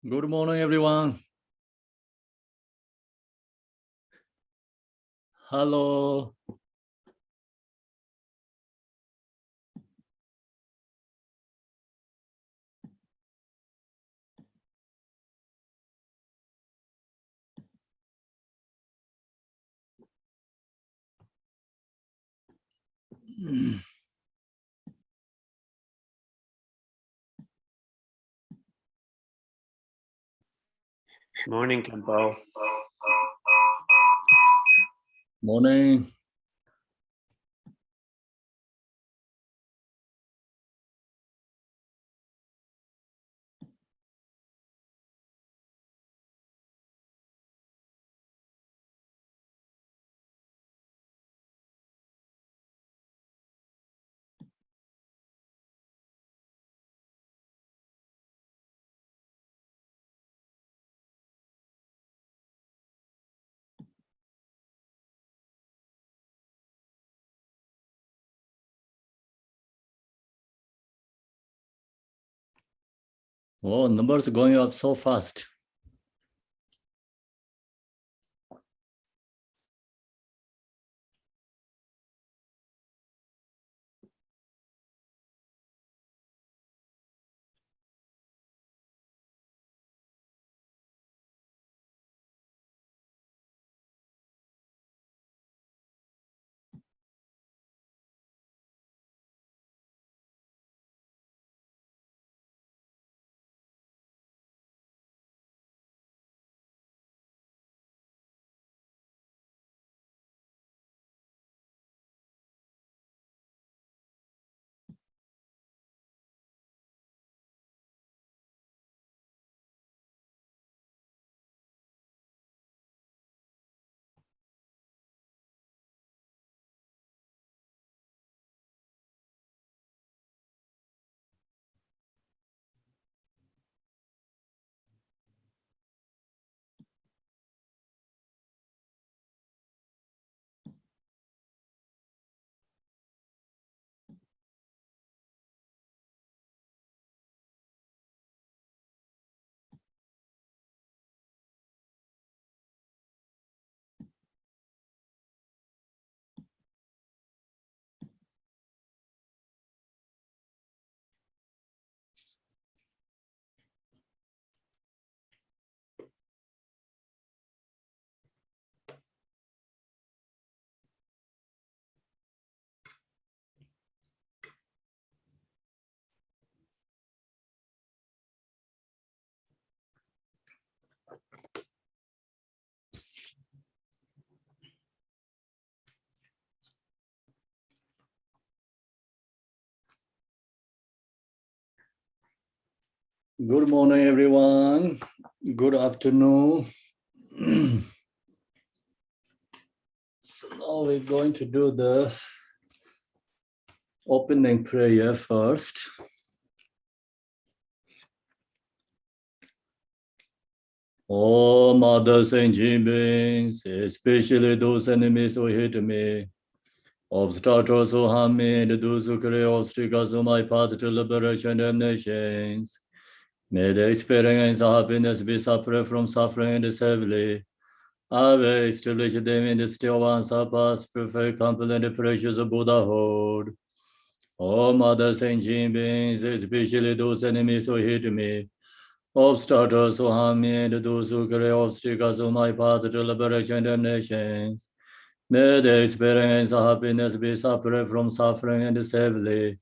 Good morning, everyone. Hello. Morning, Khenpo. Morning. Oh, numbers going up so fast. Good morning, everyone. Good afternoon. So now we're going to do the opening prayer first. All mothers and beings, especially those enemies who hate me, obstructors who harm me, and those who create obstacles on my path to liberation and nations. May the experience of happiness be separate from suffering and heavily. I will establish them in the still one surpass perfect complete and precious Buddhahood. All mothers and beings, especially those enemies who hate me, obstructors who harm me, and those who create obstacles on my path to liberation and nations. May the experience of happiness be separate from suffering and heavily.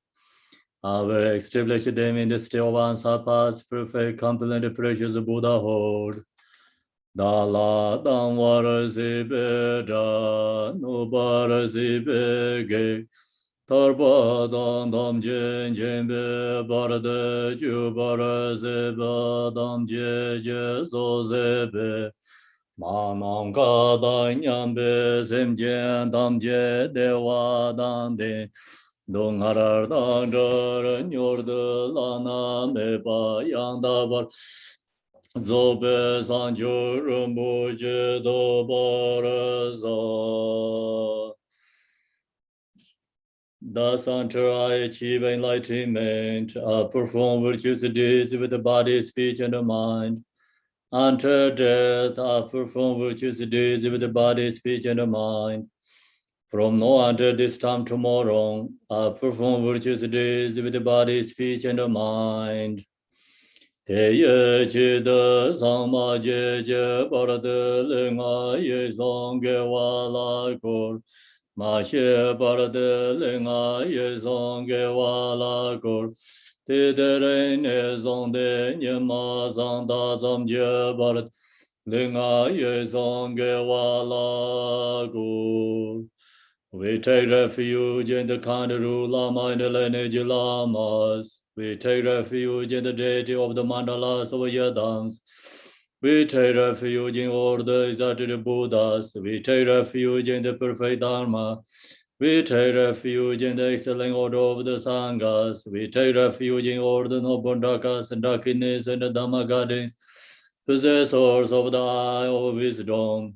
I will establish them in the still one surpass perfect complete and precious Buddhahood. Dala damvara zibe da nubara zibe ge tarpa dam jen jembe barade ju bara zeba dam je zo zebe manam ka da nyambe semjen dam je dewa dan de dong harar dan jar nyor de lana me ba yang da bar Zobe Sanjo Rinpoche Do Baraza. Thus until I achieve enlightenment, I perform virtuous deeds with the body, speech, and the mind. Until death, I perform virtuous deeds with the body, speech, and the mind. From now until this time tomorrow, I perform virtuous deeds with the body, speech, and the mind. Teye chide sangma je parade lenga ye songge wala kor. Ma she parade lenga ye songge wala kor. Te tere ne songde nye ma sang da sam je parade lenga ye songge wala kor. We take refuge in the Kandaru Lama and the lineage Lamas. We take refuge in the deity of the mandalas of Yadams. We take refuge in all the exalted Buddhas. We take refuge in the perfect Dharma. We take refuge in the excellent order of the Sanghas. We take refuge in all the noble Dakas and Dakinis and the Dhammagadins, possessors of the eye of wisdom.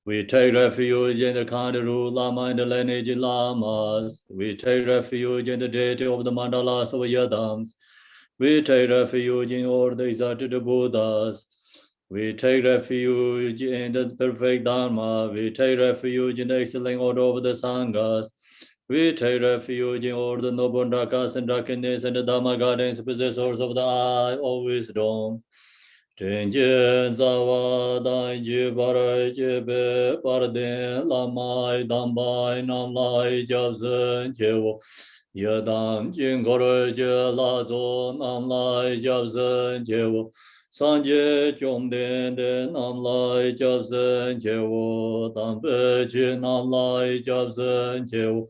We take refuge in the Kandaru Lama and the lineage Lamas. We take refuge in the deity of the mandalas of Yadams. We take refuge in all the exalted Buddhas. We take refuge in the perfect Dharma. We take refuge in the excellent order of the Sanghas. We take refuge in all the noble Dakas and Dakinis and the Dhammagadins, possessors of the eye of wisdom. Tenje zawa dai ji barai ji be parden lamai dambai namlai jabzen chewo yadam jin gore je lazo namlai jabzen chewo sanje chomden de namlai jabzen chewo dambe ji namlai jabzen chewo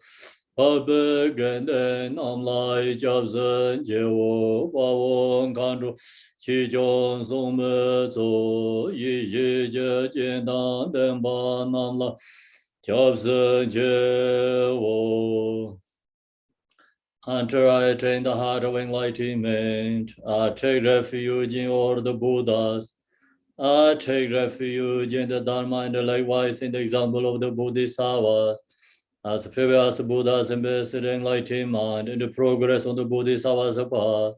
Pabe gende namlai jabzen chewo bawon kandu Qi zhong song me zo yi yi jie jian dan den ba nam la jiao zhen jie wo. Until I attain the heart of enlightenment, I take refuge in all the Buddhas. I take refuge in the Dharma and likewise in the example of the Bodhisattvas. As previous Buddhas invested in enlightenment in the progress on the Bodhisattva's path.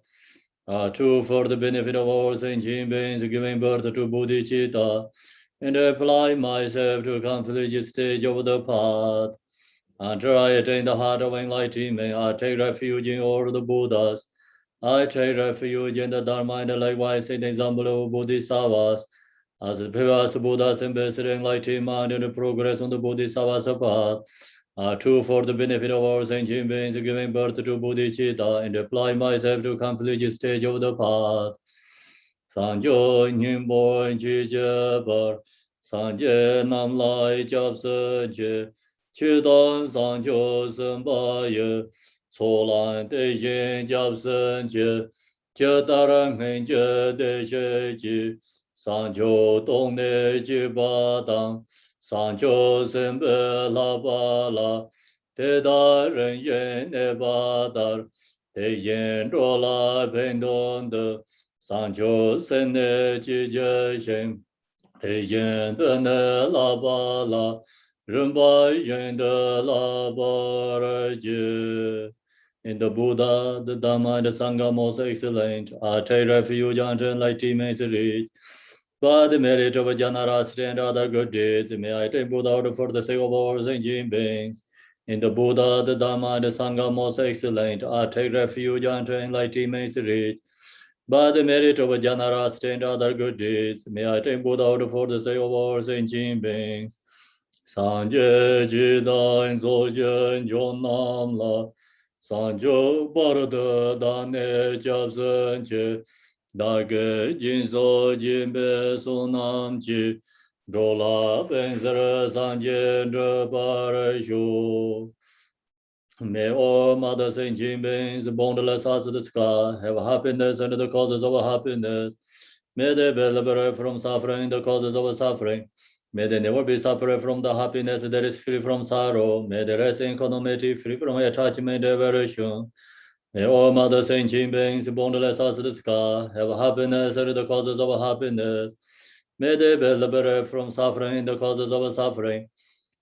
True for the benefit of all sentient beings, giving birth to bodhicitta, and apply myself to complete the stage of the path. Until I attain the heart of enlightenment, I take refuge in all the Buddhas. I take refuge in the Dharma and likewise in the example of Bodhisattvas. As the previous Buddhas invested in enlightenment and progress on the Bodhisattva's path. True for the benefit of all sentient beings, giving birth to bodhicitta, and apply myself to complete the stage of the path. Sanjo Nimbo Jije Bar, Sanje Nam Lai Jab Je, Chidan Sanjo Semba Ye, Solan De Yin Jab Je, Jetaran Henje De Je, Sanjo Dong Ne Ji Ba Dang, Sanjo Sembe La Ba La, Te Da Ren Yen Ne Ba Dar, Te Yen Ro La Ben Don De, Sanjo Sene Ji Je Shen, Te Yen De Ne La Ba La, Ren Ba Yen De La Ba Re Je. In the Buddha, the Dhamma, and the Sangha most excellent, I take refuge until enlightenment is reached. By the merit of generosity and other good deeds, may I take Buddha order for the sake of all sentient beings. In the Buddha, the Dhamma, and the Sangha most excellent, I take refuge until enlightenment is reached. By the merit of generosity and other good deeds, may I take Buddha order for the sake of all sentient beings. Sanje Jidan Zojen Jonam La, Sanjo Barada Dane Jabzen Je, Dage Jinso Jimbe Sonam Ji, Dola Benzer Sanje Bareshu. May all Mother Saint Beings, boundless as the sky, have happiness and the causes of happiness. May they be liberated from suffering, the causes of suffering. May they never be separated from the happiness that is free from sorrow. May they rest in equanimity, free from attachment and aversion. May all Mother Saint Beings, boundless as the sky, have happiness and the causes of happiness. May they be liberated from suffering, the causes of suffering.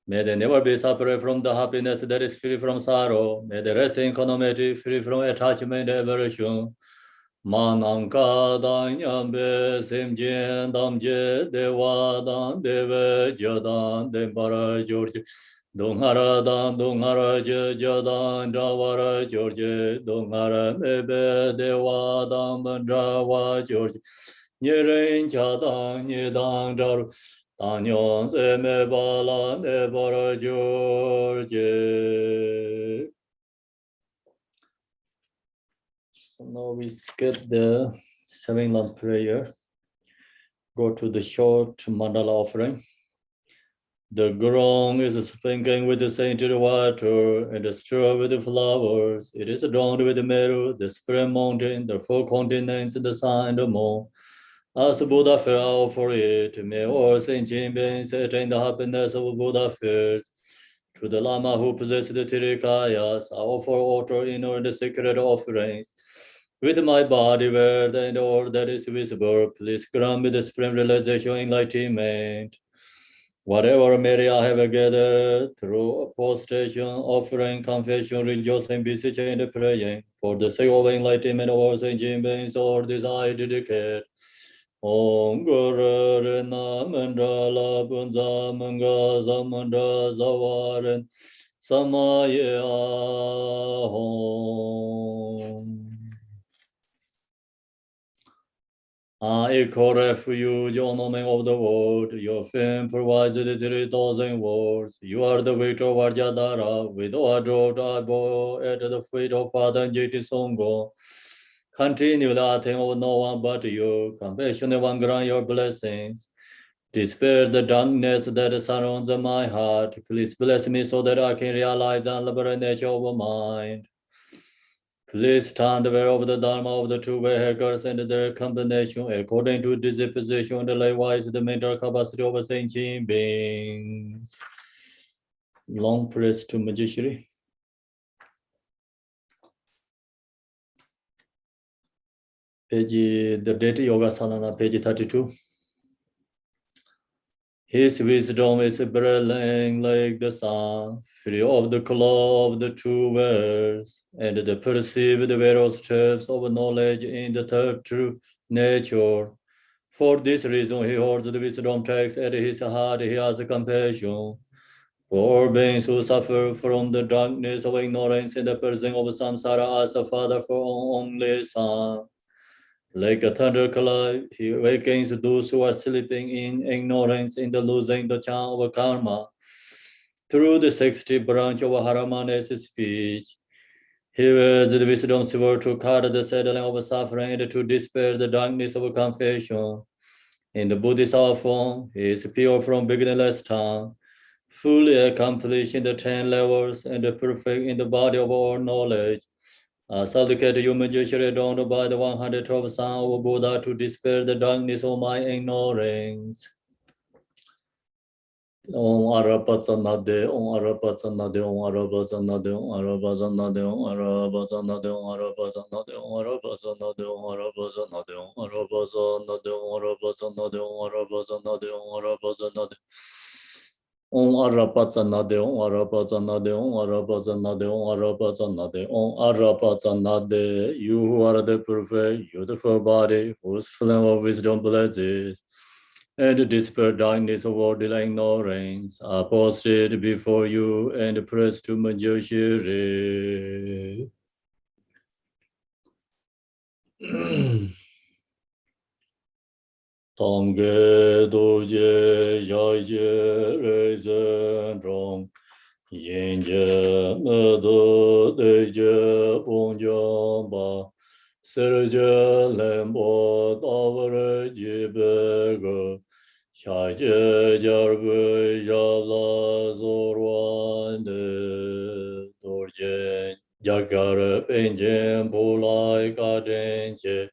May they never be separated from the happiness that is free from sorrow. May they rest in equanimity, free from attachment and aversion. Manamka Danyambe Simjin Damje Dewadan Deve Jadan Dembara George Dongaradan Dongara Jadan Dawara George Dongara Mebe Dewadan Bandrawa George Nirin Jadan Nidan Daru Danyon Zeme Bala Nebara George. So now we skip the 7-lamp prayer. Go to the short mandala offering. The grong is sprinkling with the scented water and the straw with the flowers. It is adorned with the meadow, the spring mountain, the 4 continents, and the sun and the moon. As Buddha fell for it, may all sentient beings attain the happiness of Buddha first. To the Lama who possesses the Tirikayas, I offer altar in the sacred offerings. With my body where and all that is visible, please grant me the supreme realization enlightenment. Whatever merit I have gathered through prostration, offering, confession, rejoicing, beseeching, and praying, for the sake of enlightenment of all sentient beings, all this I dedicate. Om Guru Rena Mandala Bunza Manga Zamanda Zawaren Samaya Om. I call refuge, O Nomen of the world. Your fame provides the 3,000 words. You are the victor of Vajradhara. With adored I bow at the feet of Father Jiti Songo. Continue nothing of no one but you. Compassionate one, grant your blessings. Dispel the darkness that surrounds my heart. Please bless me so that I can realize the unlimited nature of mind. Please stand aware of the Dharma of the two vehicles and their combination according to disposition and likewise the mental capacity of sentient beings. Long press to Majeshri. Page, the Data Yoga Salana, page 32. His wisdom is brilliant like the sun, free of the claw of the two worlds, and the perceived various steps of knowledge in the third true nature. For this reason, he holds the wisdom text at his heart. He has compassion for beings who suffer from the darkness of ignorance in the person of samsara as a father for only son. Like a thunderclap, he awakens those who are sleeping in ignorance in the losing the charm of karma. Through the 60th branch of Haramana's speech, he wears the wisdom sword to cut the saddling of suffering and to dispel the darkness of confession. In the Buddhist art form, he is pure from beginningless time, fully accomplished in the 10 levels and perfect in the body of all knowledge. Supplicate you, Majeshri, adorned by the 112 Son of Buddha, to dispel the darkness of my ignorance. Om Arapatanade, Om Arapatanade, Om Arapatanade, Om Arapatanade, Om Arapatanade, Om Arapatanade, Om Arapatanade, Om Arapatanade, Om Arapatanade, Om Arapatanade, Om Arapatanade, Om Arapatanade. Om Arapatanade, Om Arapatanade, Om Arapatanade, Om Arapatanade, Om Arapatanade. You who are the perfect, beautiful body, whose flame of wisdom blesses, and dispel darkness of order ignorance, are posted before you and pressed to Manjushri. Tongge doje jaje rezen rong, yenje medo deje ponjamba, serje lembo tavre jibego, shaje jarbe jala zorwande, dorje jagar penjen bulai kadenche,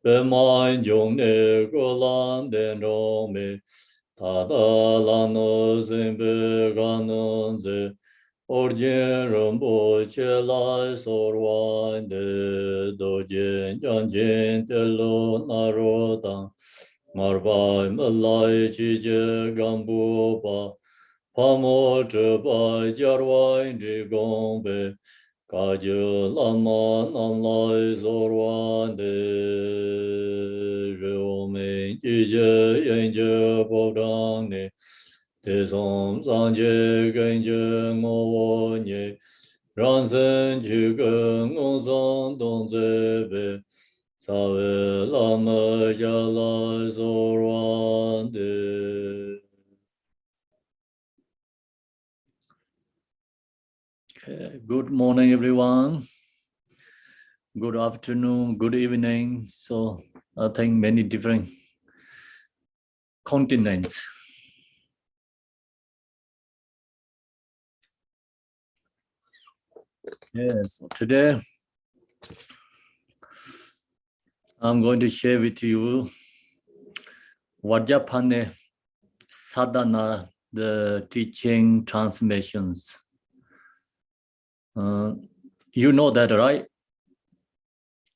Bemain jong ne golan den rome, tada lano zimbe ganonze, orjen rumbo che lai sorwan de dojen janjen telo narotan, marbai malai chije gambu pa, pamo trebai jarwai di gombe, Kajul Aman Anlai Zorwande Rome Jije Yenje Bodane Tesom Sanje Genje Ngowonye Ransen Chugeng Ongsan Dongzebe Sawe Lama Jala Zorwande. Okay, good morning, everyone. Good afternoon, good evening. So I think many different continents. Yes, so today I'm going to share with you Vajrapani sadhana, the teaching transmissions. You know that, right?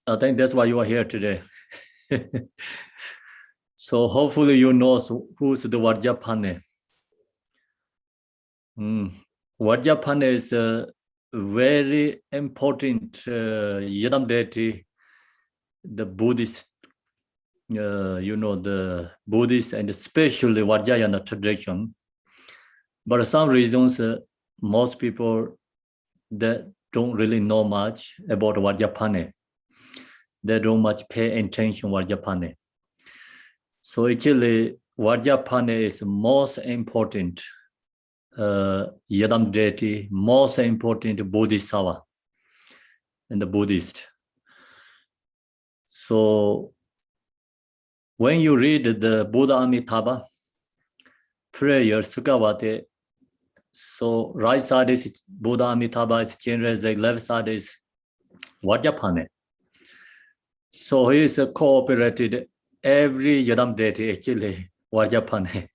I think that's why you are here today. So hopefully you know who's the Vajrapani. Vajrapani is a very important Yidam deity, the Buddhist, the Buddhist and especially Vajrayana tradition. But for some reasons, most people that don't really know much about Vajrapani. They don't much pay attention to Vajrapani. So actually, Vajrapani is most important Yidam deity, most important Bodhisattva and the Buddhist. So when you read the Buddha Amitabha prayer, Sukhavati, so right side is Buddha Amitabha, is Chenrezig, left side is Vajrapani. So he is cooperated every Yidam deity, actually, Vajrapani.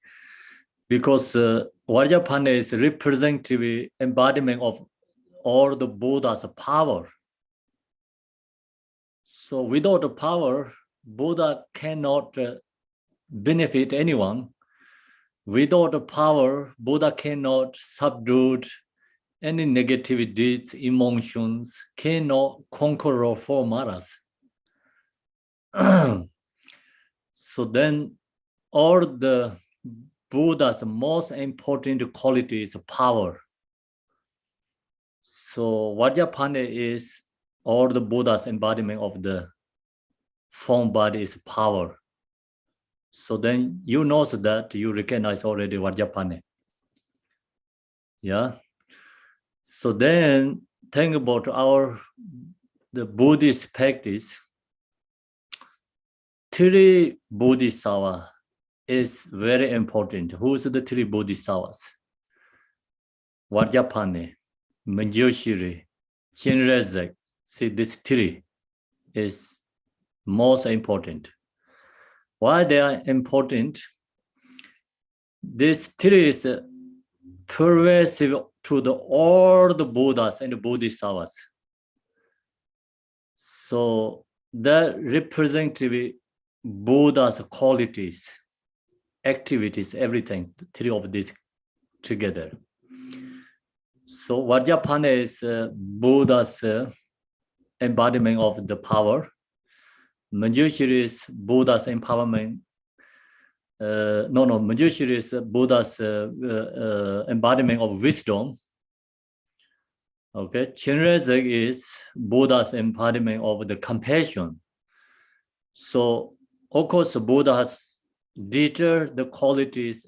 Because Vajrapani is representative embodiment of all the Buddha's power. So without the power, Buddha cannot benefit anyone. Without the power, Buddha cannot subdue any negative deeds, emotions, cannot conquer or form others. So then all the Buddha's most important quality is power. So Vajrapani is all the Buddha's embodiment of the form body is power. So then you know that you recognize already Vajrapani. Yeah. So then think about the Buddhist practice. Three Bodhisattvas is very important. Who's the three Bodhisattvas? Vajrapani, Manjushri, Chenrezig. See, this three is most important. Why they are important? This three is pervasive to all the Buddhas and the Bodhisattvas. So that representative Buddha's qualities, activities, everything, three of these together. So Vajrapani is Buddha's embodiment of the power. Manjushri is Buddha's empowerment. Manjushri is Buddha's embodiment of wisdom. Okay, Chenrezig is Buddha's embodiment of the compassion. So, of course, Buddha has detailed the qualities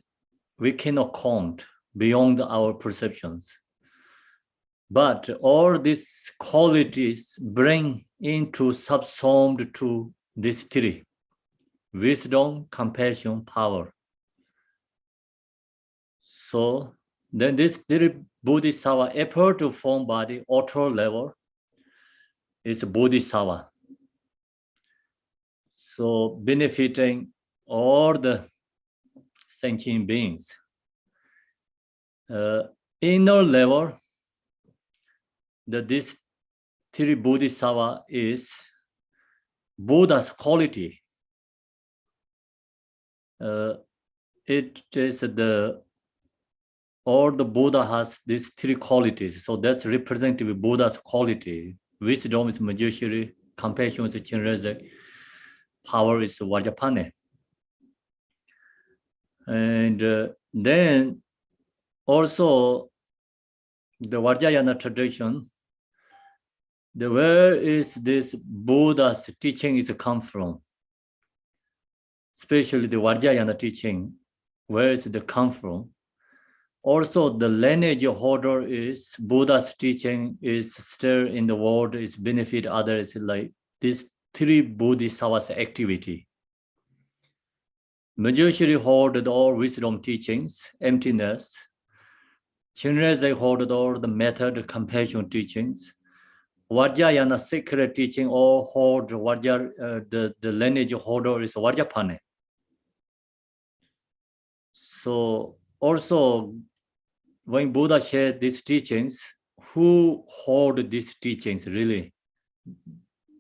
we cannot count beyond our perceptions. But all these qualities bring into subsumed to these three: wisdom, compassion, power. So then this three Bodhisattva effort to form body, auto level, is Bodhisattva. So benefiting all the sentient beings. Inner level, this three Bodhisattva is Buddha's quality. It is the all the Buddha has these three qualities. So that's representative Buddha's quality. Wisdom is Manjushri, compassion is Chenrezig, power is Vajrapani. And then also the Vajrayana tradition, where is this Buddha's teaching is come from? Especially the Vajrayana teaching, where is it come from? Also, the lineage holder is Buddha's teaching is still in the world, is benefit others, like these three Bodhisattvas activity. Manjushri hold all wisdom teachings, emptiness. Chenrezig hold all the method, compassion teachings. Vajrayana sacred teaching all hold the lineage holder is Vajrapani. So also, when Buddha shared these teachings, who hold these teachings really?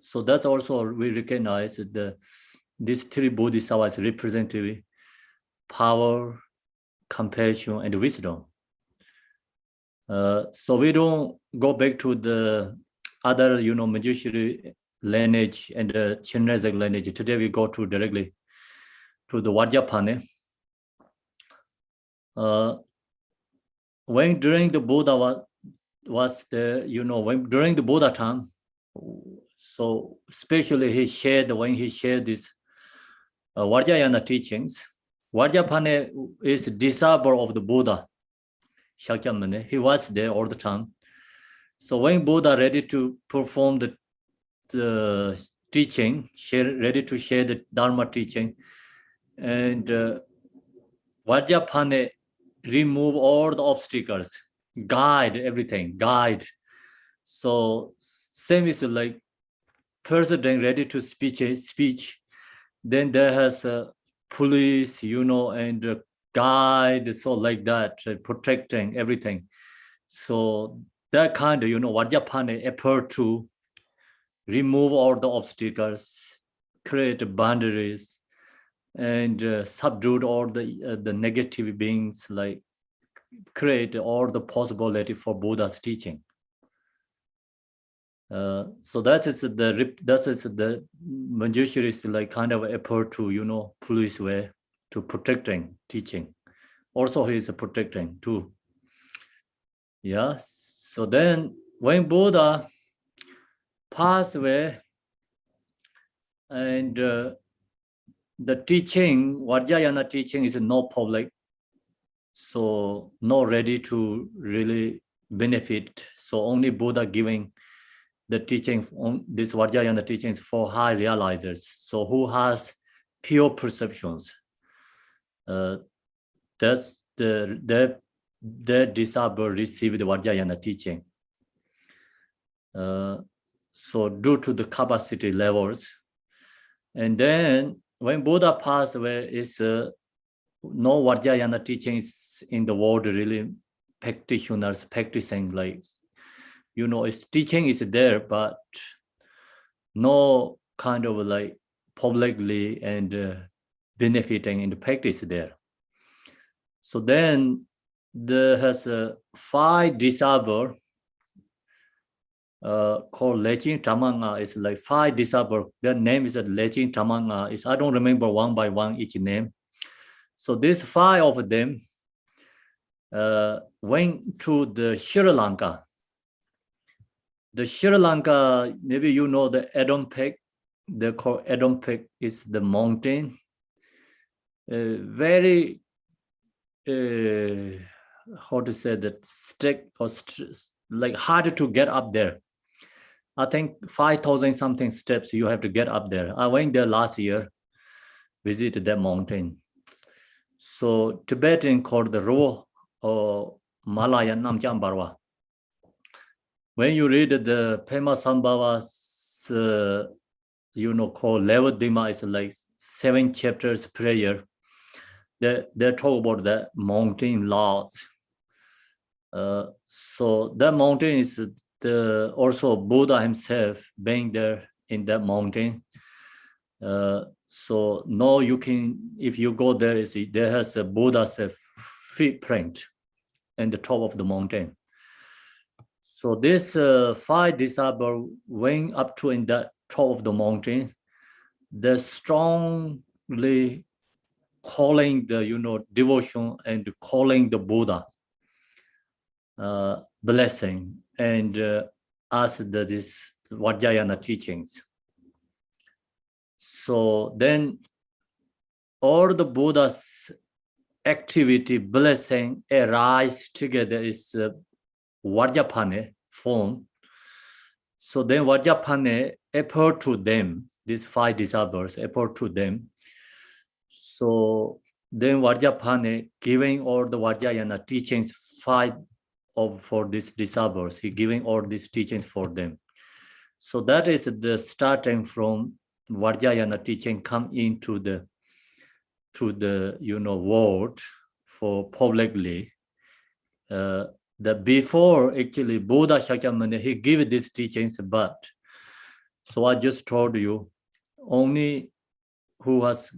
So that's also we recognize these three bodhisattvas representative power, compassion, and wisdom. So we don't go back to the other, Manjushri lineage and the Chenrezig lineage. Today we go to directly to the Vajrapani. When during the Buddha was the, when during the Buddha time, so especially when he shared this Vajrayana teachings, Vajrapani is disciple of the Buddha, Shakyamuni. He was there all the time. So when Buddha ready to perform the teaching, ready to share the Dharma teaching, and Vajrapani remove all the obstacles, guide everything, guide. So same is like president ready to speech, then there has a police, and guide, so like that, protecting everything. So that kind of, Vajrapani effort to remove all the obstacles, create boundaries, and subdue all the negative beings, like create all the possibility for Buddha's teaching. So that is the Manjushri is like kind of effort to police way to protecting teaching. Also he is protecting too. Yeah. So then when Buddha passed away, and the teaching, Vajrayana teaching, is not public, so not ready to really benefit. So only Buddha giving the teaching on this Vajrayana teachings for high realizers. So who has pure perceptions? That's the disciple received the Vajrayana teaching. So due to the capacity levels, and then when Buddha passed away, is no Vajrayana teachings in the world really practitioners practicing, like its teaching is there, but no kind of like publicly and benefiting in the practice there. So then there has 5 disciples called Leching Tamanga. It's like 5 disciples. Their name is Leching Tamanga. I don't remember one by one each name. So these 5 of them went to the Sri Lanka. The Sri Lanka, maybe you know the Adam Peak. They call Adam Peak is the mountain. Very, how to say that, strict or like hard to get up there. I think 5,000 something steps you have to get up there. I went there last year, visited that mountain. So Tibetan called the Ro or Malaya Namjambarwa. When you read the Pema Sambhava's, called Level Dima, is like 7 chapters prayer. They talk about the mountain laws. So that mountain is also Buddha himself being there in that mountain. So no, you can, if you go there, there has a Buddha's footprint and the top of the mountain. So this 5 disciples went up to in the top of the mountain. They're strongly calling the devotion and calling the Buddha blessing and ask this Vajrayana teachings. So then all the Buddha's activity blessing arise together is Vajrapani form. So then Vajrapani appeared to them, these 5 disciples appeared to them. So then Vajrapani giving all the Vajrayana teachings for these disciples. He giving all these teachings for them. So that is the starting from Vajrayana teaching come into the world for publicly. The before actually Buddha Shakyamuni, he gave these teachings, but so I just told you only who has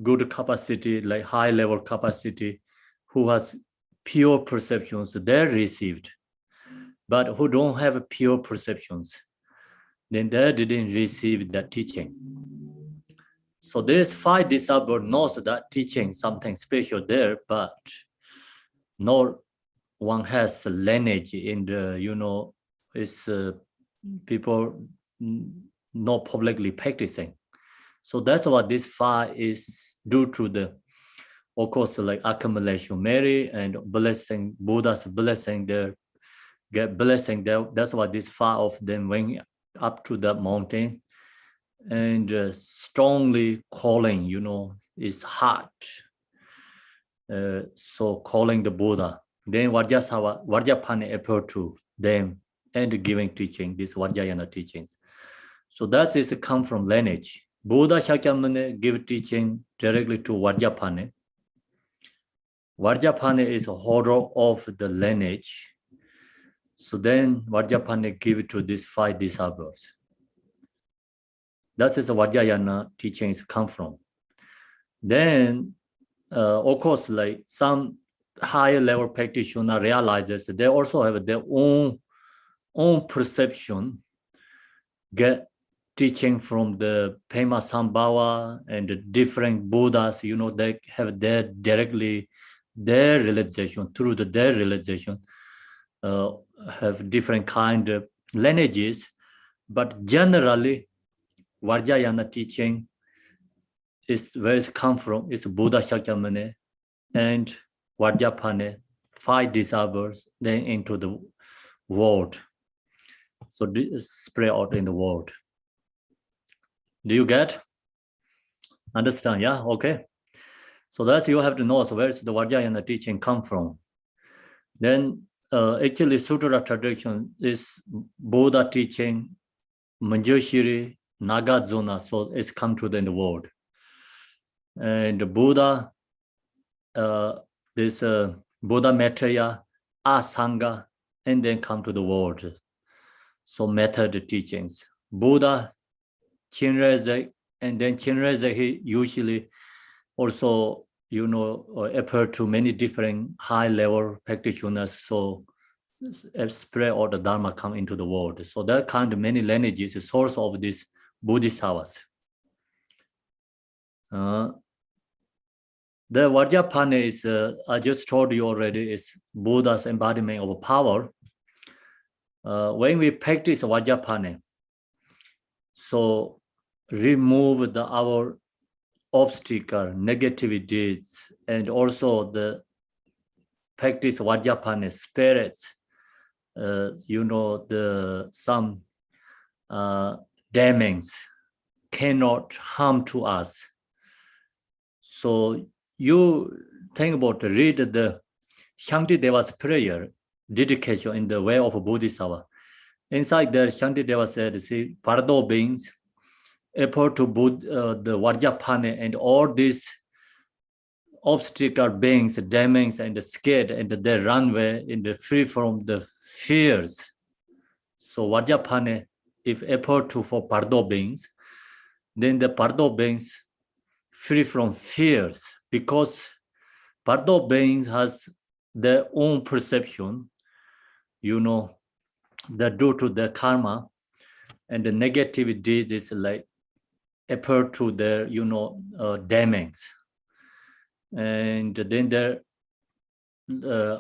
good capacity, like high level capacity, who has pure perceptions, they're received. But who don't have pure perceptions, then they didn't receive that teaching. So these 5 disciples knows that teaching something special there, but no one has lineage in the, it's people not publicly practicing. So that's what this 5 is due to the, of course, like accumulation, Mary and blessing, Buddha's blessing there, get blessing there. That's why this 5 of them went up to that mountain and strongly calling, is heart. So calling the Buddha. Then Vajrapani appeared to them and giving teaching, this Vajrayana teachings. So that is come from lineage. Buddha Shakyamuni give teaching directly to Vajrapani. Vajrapani is a holder of the lineage. So then Vajrapani give it to these 5 disciples. That is the Vajrayana teachings come from. Then, of course, like some higher level practitioner realizes they also have their own perception, get teaching from the Pema Sambhava and the different Buddhas, they have their realization, through their realization, have different kind of lineages, but generally, Vajrayana teaching is where it come from. It's Buddha Shakyamuni and Vajrapani, 5 disciples, then into the world. So this spread out in the world. Do you get? Understand? Yeah. Okay. So that's you have to know. So where is the Vajrayana teaching come from? Then actually Sutra tradition is Buddha teaching, Manjushri, Nagarjuna, so it's come to the world. And the Buddha, this Buddha Maitreya, Asanga, and then come to the world. So method teachings. Buddha, Chinrezig, and then Chinrezig, he usually also, appear to many different high-level practitioners. So spread all the Dharma come into the world. So that kind of many lineages is source of these Bodhisattvas. The Vajrapani is, I just told you already, is Buddha's embodiment of power. When we practice Vajrapani, so remove our obstacle, negativities, and also the practice Vajrapani spirits, some demons cannot harm to us. So you think about read the Shantideva's prayer, dedication in the way of Bodhisattva. Inside there, Shantideva said, see, Pardo beings appear to the Vajrapani and all these obstacle beings, demons, and scared, and they run away in the free from the fears. So Vajrapani, if appear to for Pardo beings, then the Pardo beings free from fears, because Pardo beings has their own perception, that due to their karma and the negative deeds is like appear to their, damage. And then they're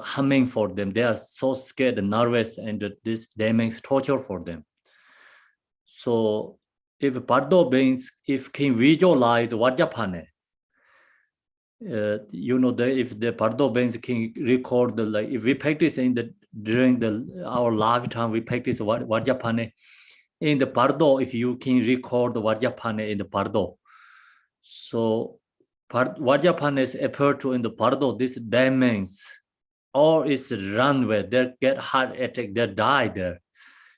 humming for them. They are so scared and nervous, and this damage torture for them. So if Bardo beings, if can visualize Vajrapani, if the Bardo beings can record like if we practice during our lifetime, we practice Vajrapani in the Bardo. If you can record the Vajrapani in the Bardo, so Vajrapani appear to in the Bardo, this damage, or it's run where they get heart attack, they die there.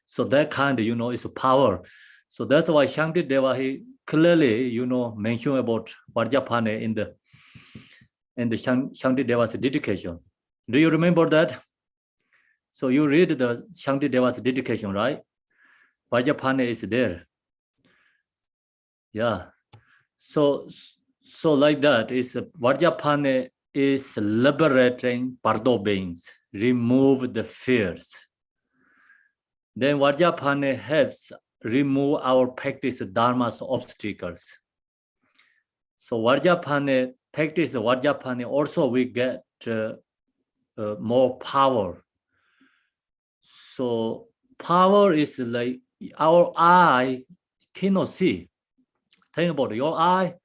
So that kind of, is a power. So that's why Shantideva, he clearly, mentioned about Vajrapani in the Shantideva's dedication. Do you remember that? So you read the Shantideva's dedication, right? Vajrapani is there. Yeah. So like that is Vajrapani is liberating Bardo beings, remove the fears. Then Vajrapani helps remove our practice dharma's obstacles. So practice Vajrapani, also we get more power. So power is like our eye cannot see. Think about it. Your eye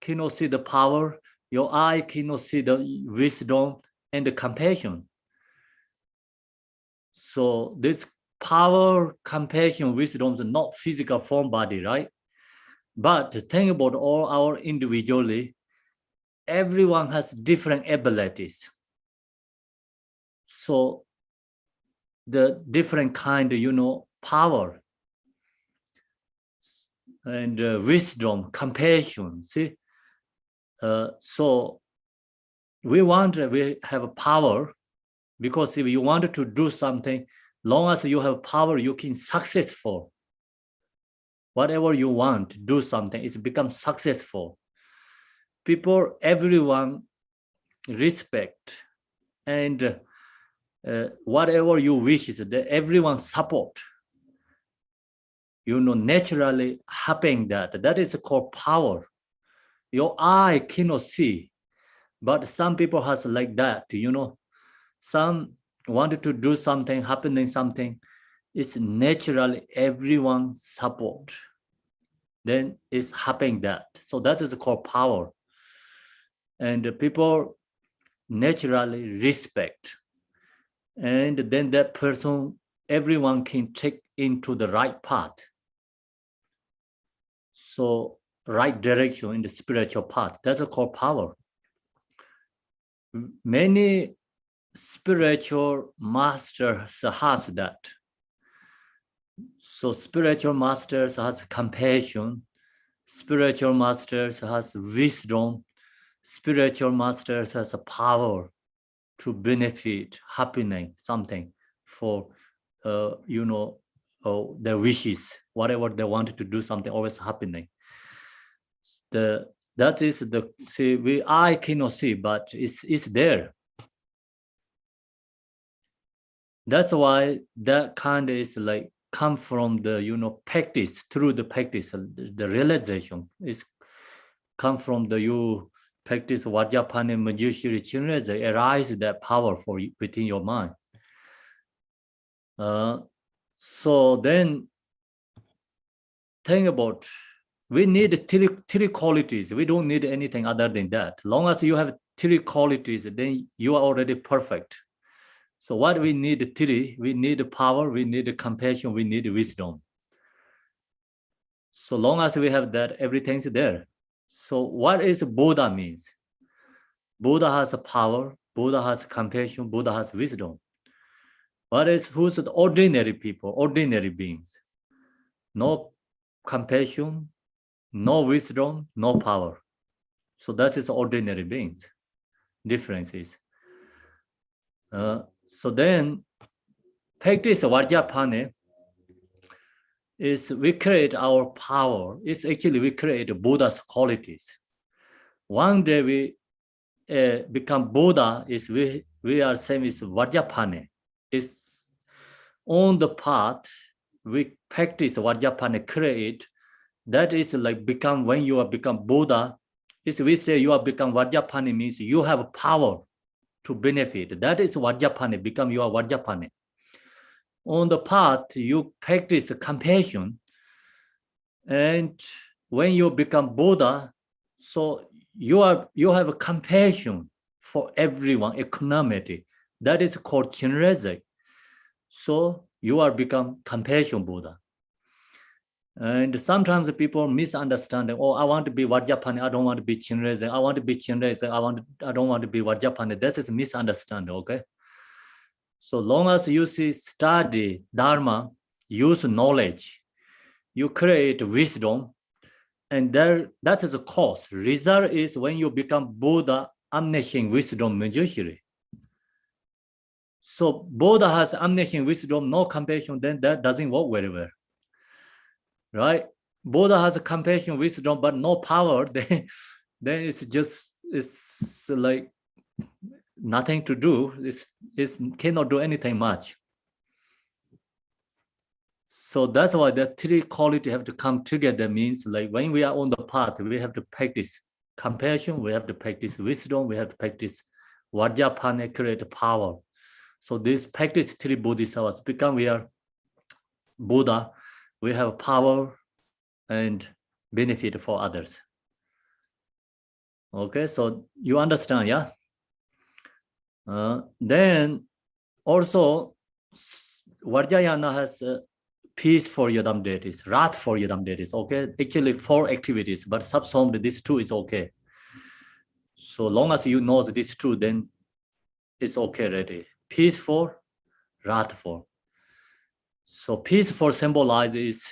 cannot see the power. Your eye cannot see the wisdom and the compassion. So this power, compassion, wisdom is not physical form body, right? But think about all our individually, everyone has different abilities. So the different kind of, power and wisdom, compassion, see? So we have a power, because if you want to do something, long as you have power, you can successful. Whatever you want to do something, it becomes successful. People, everyone respect, and whatever you wish is that everyone support. Naturally happen that is called power. Your eye cannot see, but some people has like that. Some wanted to do something, happening something. It's naturally everyone support. Then it's happening that. So that is called power. And people naturally respect. And then that person, everyone can take into the right path. So right direction in the spiritual path. That's called power. Many spiritual masters has that. So spiritual masters has compassion. Spiritual masters has wisdom. Spiritual masters has a power to benefit, happening something for, their wishes, whatever they wanted to do, something always happening. That is I cannot see, but it's there. That's why that kind is like come from the practice, through the practice, the realization is come from you practice Vajrapani Manjushri Chinreza, arise that power within your mind. So then think about, we need three qualities. We don't need anything other than that. Long as you have three qualities, then you are already perfect. So what we need three, we need power, we need compassion, we need wisdom. So long as we have that, everything's there. So what is Buddha means? Buddha has a power, Buddha has compassion, Buddha has wisdom. Who's the ordinary people, ordinary beings? No compassion, no wisdom, no power. So that is ordinary beings. Differences. So then practice Vajrapani is we create our power. It's actually we create Buddha's qualities. One day we become Buddha is we we are same is Vajrapani. It's on the path we practice Vajrapani, create. That is like become when you are become Buddha. Is we say you are become Vajrapani means you have power to benefit. That is Vajrapani, become you are Vajrapani. On the path you practice compassion, and when you become Buddha, so you have a compassion for everyone, equanimity. That is called Chinrezek. So you are become compassion Buddha. And sometimes people misunderstand. Oh, I want to be Vajrapani. I don't want to be Chinrezek. I want to be Chinrezek. I don't want to be Vajrapani. This is misunderstanding. Okay. So long as you see study Dharma, use knowledge, you create wisdom, and that is the cause. Result is when you become Buddha, omniscient wisdom Manjushri. So Buddha has omniscient wisdom, no compassion, then that doesn't work very well. Right? Buddha has compassion, wisdom, but no power, then it's like nothing to do. It's cannot do anything much. So that's why the three qualities have to come together. Means like when we are on the path, we have to practice compassion, we have to practice wisdom, we have to practice Vajrapani, create power. So this practice three bodhisattvas become we are Buddha, we have power and benefit for others. Okay, so you understand, yeah? Then also Vajrayana has peace for Yadam deities, wrath for Yadam deities. Okay, actually 4 activities, but subsumed these 2 is okay. So long as you know these 2, then it's okay already. Peaceful, wrathful. So peaceful symbolizes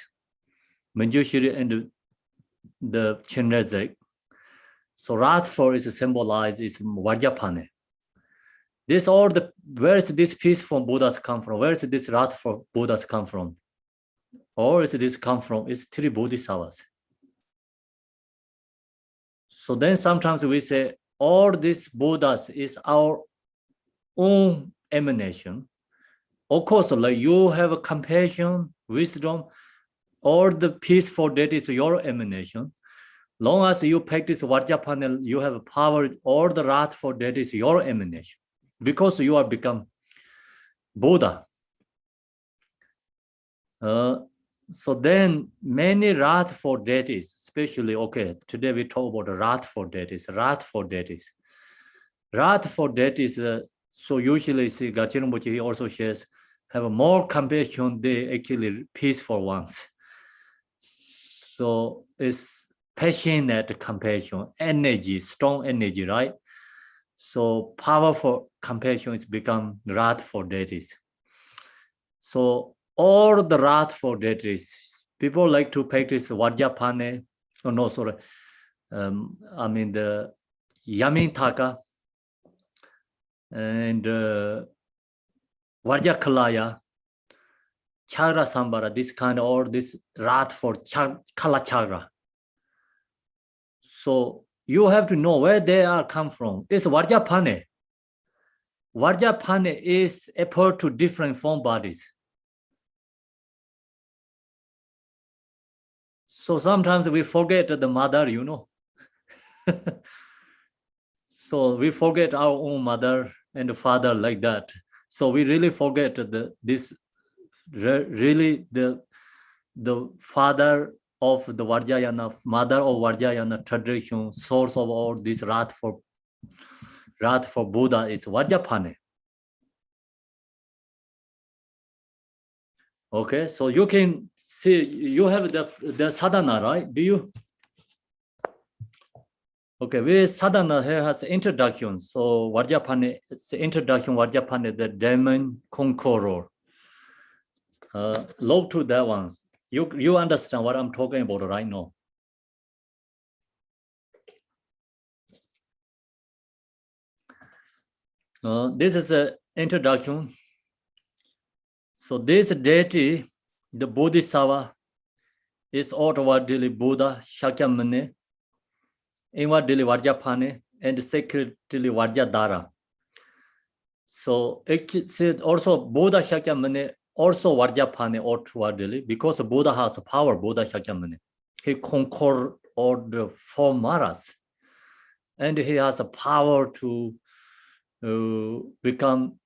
Manjushri and the Chinrezek. So wrathful is symbolized is Vajrapani. This all the where is this peaceful Buddhas come from? Where is this wrathful Buddhas come from? Or is this come from? It's 3 bodhisattvas. So then sometimes we say all these Buddhas is our own emanation. Of course, like you have a compassion, wisdom, all the peaceful that is your emanation. Long as you practice Vajrapani, you have power, all the wrathful that is your emanation. Because you are become Buddha. So then many wrathful deities, especially, okay, today we talk about wrathful deities. Wrathful deities, so usually see Garchen Rinpoche, he also says, have more compassion than actually peaceful ones. So it's passionate compassion, energy, strong energy, right? So powerful compassion is become wrathful deities. So all the wrathful deities, people like to practice Vajrapani, oh no, sorry, I mean the Yamintaka and Vajrakalaya, Chagra Sambara, this kind of all this wrathful Kala Chagra. So you have to know where they are come from. It's Vajrapani. Vajrapani is effort to different form bodies. So sometimes we forget the mother, you know. So we forget our own mother and the father like that. So we really forget the father of the Vajrayana, mother of Vajrayana tradition, source of all this wrath for Buddha is Vajrapani. Okay, so you can see, you have the sadhana, right? Do you? Okay, with sadhana here has introduction. So Vajrapani, it's the introduction, Vajrapani, the demon conqueror. Look to that one. You understand what I'm talking about right now. This is an introduction. So this deity, the Bodhisattva, is outwardly Buddha, Shakyamuni, inwardly Vajrapani, and secretly Vajradhara. So it said also Buddha Shakyamuni also Vajrapani outwardly because Buddha has power, Buddha Shakyamuni. He conquered all the 4 maras. And he has a power to become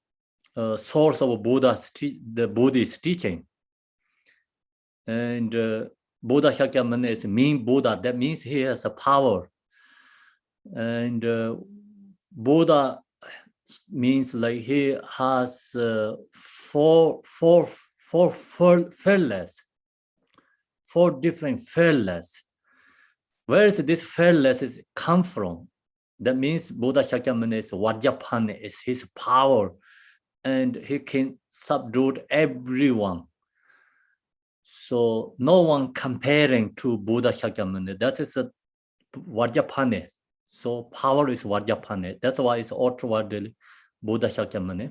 a source of the Buddhist teaching. And Buddha Shakyamuni is mean Buddha. That means he has a power. And Buddha means like he has four different fearless. Where is this fearless is come from? That means Buddha Shakyamuni is Vajrapani, is his power, and he can subdue everyone. So no one comparing to Buddha Shakyamuni. That is a Vajrapani. So power is Vajrapani. That's why it's outwardly Buddha Shakyamuni.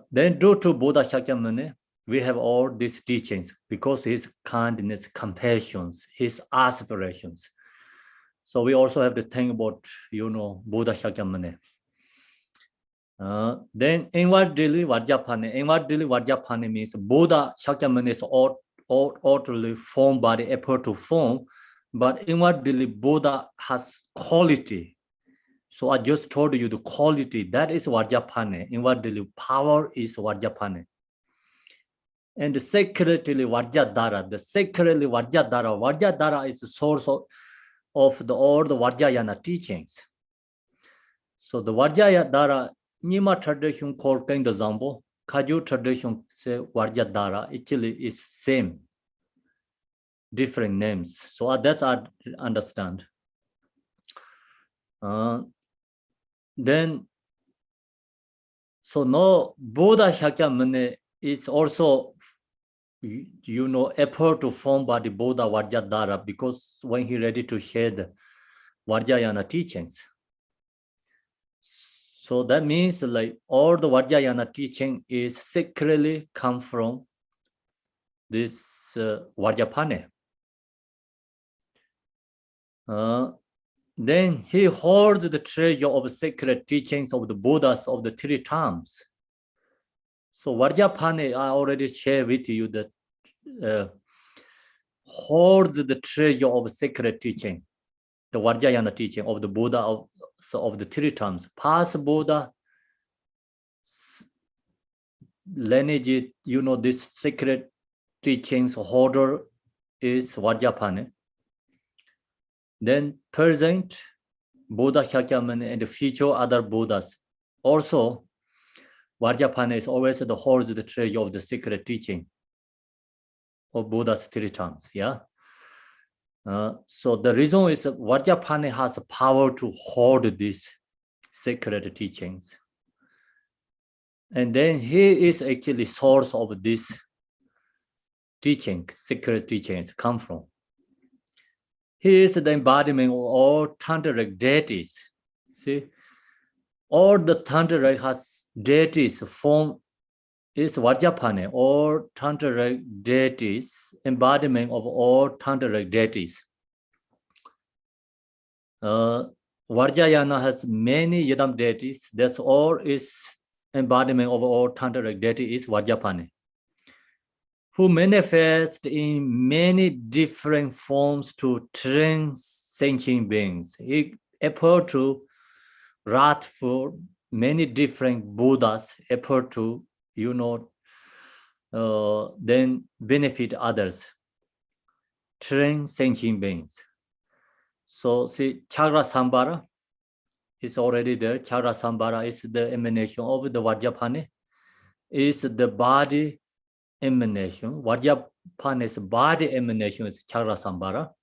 Then due to Buddha Shakyamuni, we have all these teachings because his kindness, compassion, his aspirations. So we also have to think about, Buddha Shakyamuni. Then inwardly Vajrapani means Buddha Shakyamuni is outwardly form body, appear to form, but inwardly Buddha has quality. So I just told you the quality, that is Vajrapani. Inwardly power is Vajrapani. And secretly Vajradhara, Vajradhara is the source of all the Vajrayana teachings. So the Vajradhara, Nima tradition called Kendo Zambo, Kaju tradition say Vajradhara, actually is same, different names. So that's I understand. Then, so no, Buddha Shakyamuni is also, effort to form by the Buddha Vajradhara because when he ready to share the Vajrayana teachings. So that means like all the Vajrayana teaching is secretly come from this Vajrapani. Then he holds the treasure of sacred teachings of the Buddhas of the 3 times. So Vajrapani, I already shared with you that holds the treasure of sacred teaching, the Vajrayana teaching of the Buddha of the 3 times. Past Buddha lineage, this sacred teachings holder is Vajrapani. Then present Buddha Shakyamuni and the future other Buddhas. Also, Vajrapani is always the holds the treasure of the secret teaching of Buddha's 3 times. Yeah. So the reason is that Vajrapani has a power to hold these secret teachings. And then he is actually source of this teaching, secret teachings come from. He is the embodiment of all tantric deities. See, all the tantric has deities form is Vajrapani, all tantric deities, embodiment of all tantric deities. Vajrayana has many Yidam deities. That's all is embodiment of all tantric deities is Vajrapani, who manifest in many different forms to train sentient beings. He appeared to write for many different Buddhas, appeared to, then benefit others, train sentient beings. So see, Chakra Sambhara is already there. Chakra Sambhara is the emanation of the Vajrapani, is the body emanation. Vajrapani's body emanation is Chakra Sambhara.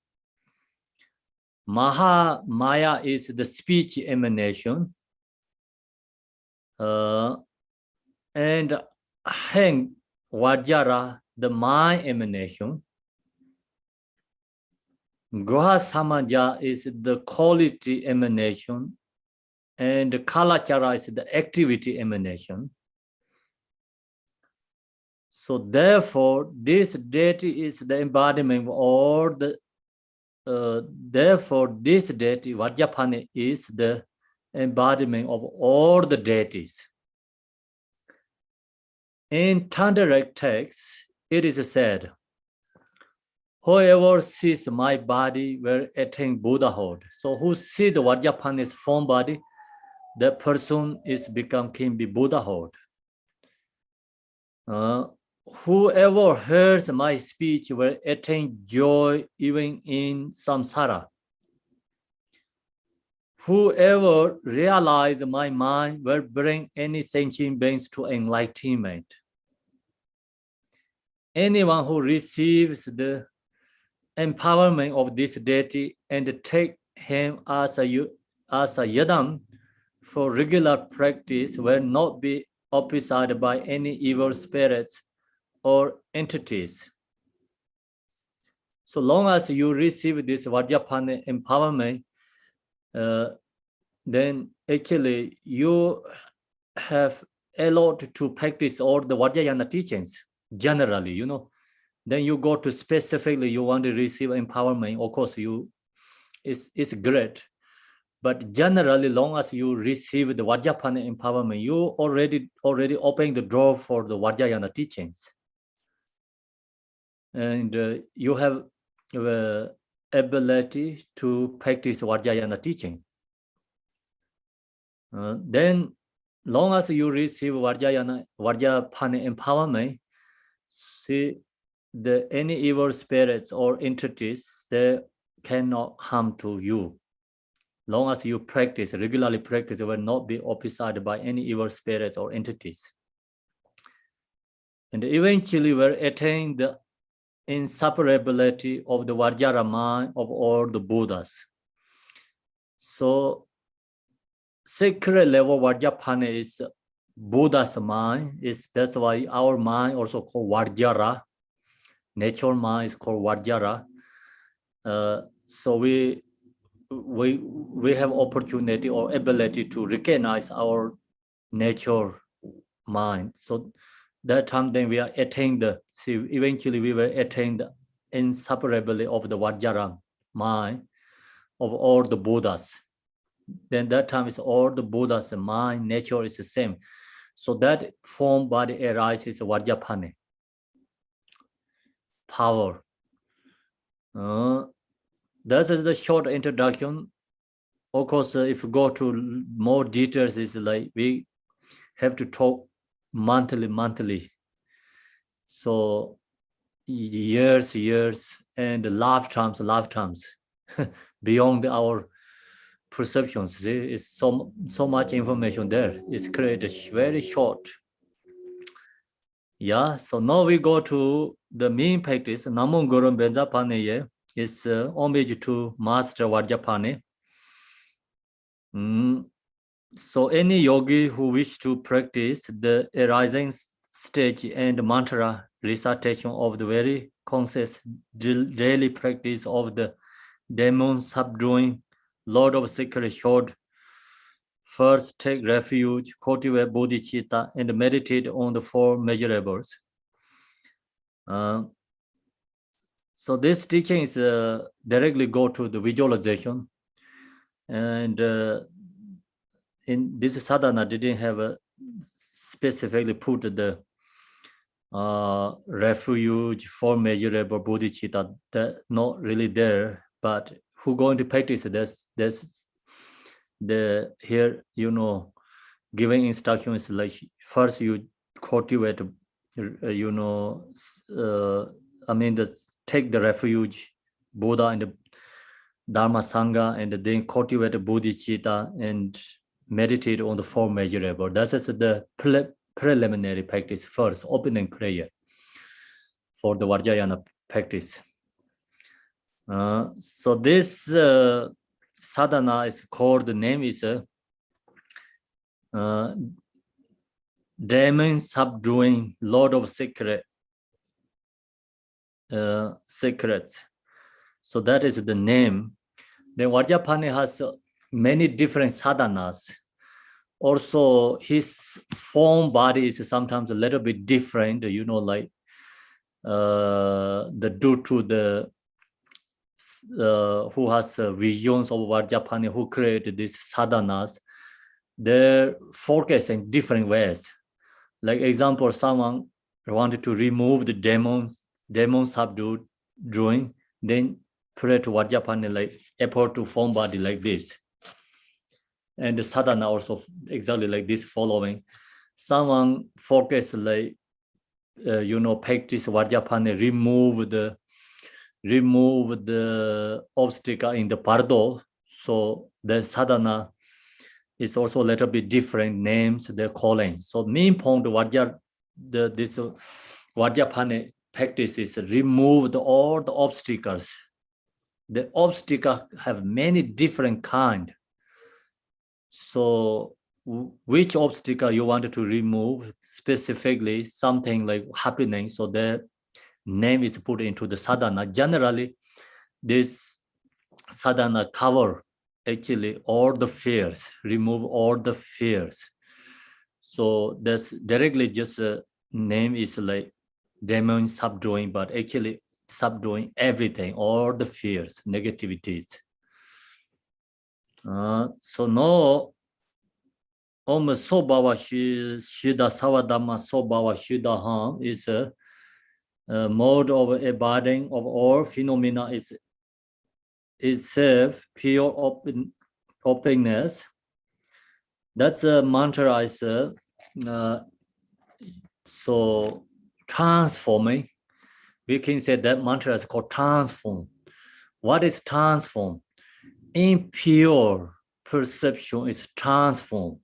Maha Maya is the speech emanation. And Heng Vajra, the mind emanation. Graha Samaja is the quality emanation. And Kalachara is the activity emanation. So therefore, this deity is the embodiment of all the, therefore this deity, Vajrapani, is the embodiment of all the deities. In Tantric texts, it is said, whoever sees my body will attain Buddhahood. So who sees the Vajrapani's form body, that person can be Buddhahood. Whoever hears my speech will attain joy even in samsara. Whoever realizes my mind will bring any sentient beings to enlightenment. Anyone who receives the empowerment of this deity and take him as a yadam for regular practice will not be opposed by any evil spirits or entities. So long as you receive this Vajrapani empowerment, then actually you have allowed to practice all the Vajrayana teachings generally, Then you go to specifically you want to receive empowerment. Of course, it's great, but generally, long as you receive the Vajrapani empowerment, you already open the door for the Vajrayana teachings, and you have the ability to practice Vajrayana teaching. Then, long as you receive Vajrapani empowerment, see any evil spirits or entities, they cannot harm to you. Long as you regularly practice, you will not be opposed by any evil spirits or entities. And eventually will attain the inseparability of the Vajra mind of all the Buddhas. So sacred level Vajrapani is Buddha's mind. That's why our mind also called Vajra. Natural mind is called Vajra. So we have opportunity or ability to recognize our nature mind. So that time then we are eventually we will attain the inseparability of the Vajra mind of all the Buddhas. Then that time is all the Buddhas mind, nature is the same. So that form body arises Vajrapani power. That is the short introduction. Of course, if you go to more details, it's like we have to talk monthly. So years, and lifetimes, beyond our perceptions. See, it's so much information there. It's created very short. Yeah, so now we go to the main practice. Namo Guru Vajrapani is homage to Master Vajrapani. So any yogi who wish to practice the arising stage and mantra recitation of the very conscious daily practice of the demon subduing Lord of Secret should first take refuge, cultivate bodhicitta, and meditate on the four measurables. So this teaching is directly go to the visualization, and in this sadhana didn't have a specifically put the refuge, four measurable bodhicitta. That not really there, but who going to practice this? The here giving instructions like first you cultivate take the refuge Buddha and the Dharma Sangha, and then cultivate the bodhicitta and meditate on the four measurable. That is the preliminary practice first, opening prayer for the Vajrayana practice. So this sadhana is called, the name is demon subduing Lord of Secrets. So that is the name. Then Vajrapani has many different sadhanas. Also, his form body is sometimes a little bit different, like due to the who has visions of Vajrapani, who created these sadhanas. they're focused in different ways. Like example, someone wanted to remove the demon subdued drawing, then pray to Vajrapani, like effort to form body like this. And the sadhana also exactly like this following. Someone focus like, practice Vajrapani, remove the obstacle in the pardo. So the sadhana is also a little bit different names they're calling. So main point this Vajrapani practice is remove all the obstacles. The obstacles have many different kind. So which obstacle you wanted to remove specifically, something like happening, so the name is put into the sadhana. Generally, this sadhana cover actually all the fears, remove all the fears. So that's directly just a name is like demon subduing, but actually subduing everything, all the fears, negativities. So no Om Sobawa Shida Sawadama Sobawa Shida Ham is a mode of abiding of all phenomena is itself pure openness. That's a mantra is so transforming. We can say that mantra is called transform. What is transform? Impure perception is transform.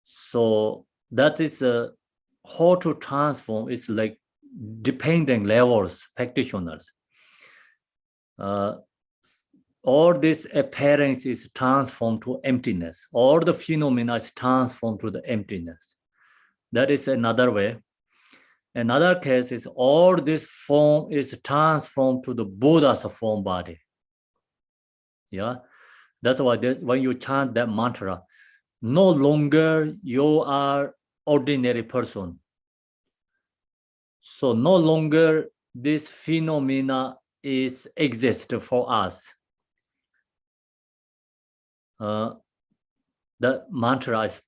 So that is how to transform is like depending levels, practitioners. All this appearance is transformed to emptiness. All the phenomena is transformed to the emptiness. That is another way. Another case is all this form is transformed to the Buddha's form body. Yeah, that's why when you chant that mantra, no longer you are ordinary person. So no longer this phenomena is exist for us. The mantra is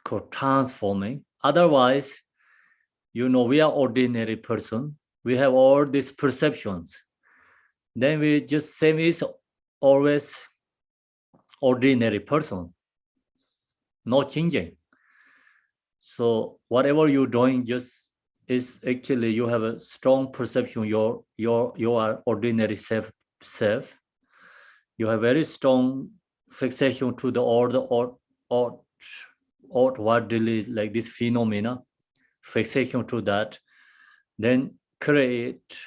called transforming. Otherwise, we are ordinary person. We have all these perceptions. Then we just same is always ordinary person. No changing. So whatever you're doing just is actually you have a strong perception. You are ordinary self. You have very strong fixation to the outwardly like this phenomena, fixation to that, then create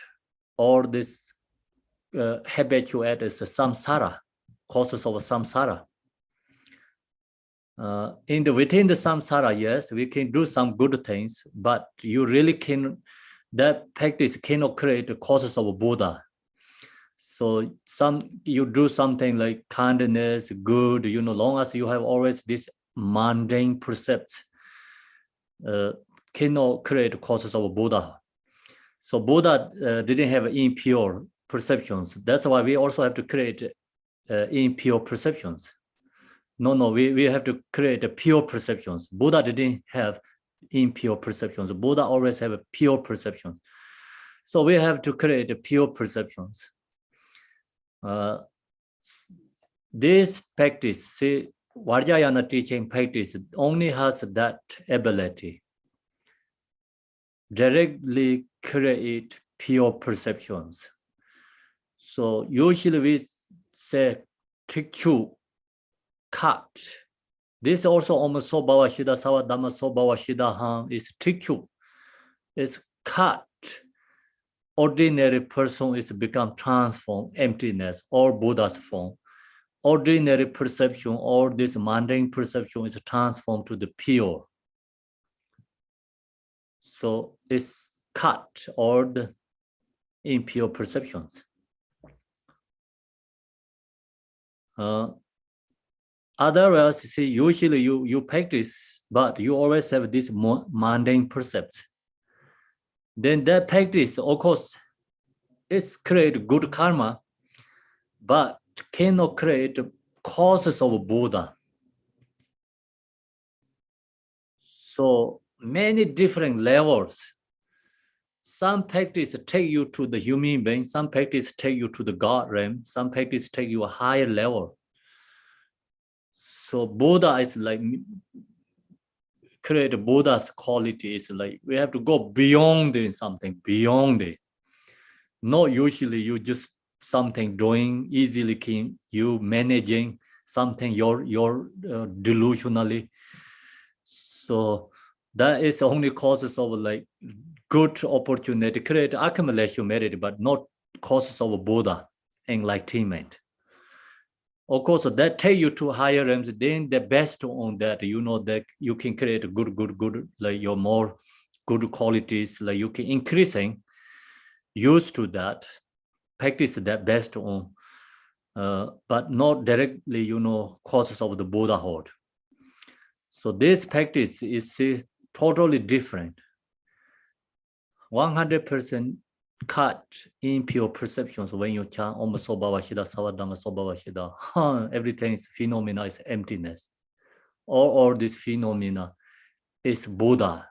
all this habituate as a samsara, causes of samsara. Within the samsara, yes, we can do some good things, but you really that practice cannot create the causes of Buddha. So you do something like kindness, good, long as you have always this mundane precepts, cannot create causes of Buddha. So Buddha didn't have impure perceptions. That's why we also have to create impure perceptions. No, we have to create a pure perceptions. Buddha didn't have impure perceptions. Buddha always have a pure perception. So we have to create a pure perceptions. This practice, see, Vajrayana teaching practice only has that ability. Directly create pure perceptions. So usually we say TQ, cut. This also almost Sobawa Shida Sawa Dhamma Sobawa Shida Ham is TQ. It's cut. Ordinary person is become transformed, emptiness, or Buddha's form. Ordinary perception, or this mundane perception is transformed to the pure. So it's cut all the impure perceptions. Otherwise, see, usually you practice, but you always have this mundane percepts. Then that practice, of course, it's create good karma, but cannot create causes of Buddha. So many different levels. Some practice take you to the human being, some practice take you to the God realm, some practice take you a higher level. So Buddha is like, create Buddha's quality is like, we have to go beyond something, beyond it. Not usually you just something doing easily, you managing something, you're delusionally. So that is only causes of like good opportunity, create accumulation merit, but not causes of Buddha enlightenment. Of course, that take you to higher realms, then the best on that, you know, that you can create good, like your more good qualities, like you can increasing, used to that, practice that best on, but not directly, you know, causes of the Buddhahood. So this practice is totally different. 100% cut impure perceptions when you chant Om Soba Vashida, Savadama Soba Vashida. Everything is phenomena is emptiness. All this phenomena is Buddha.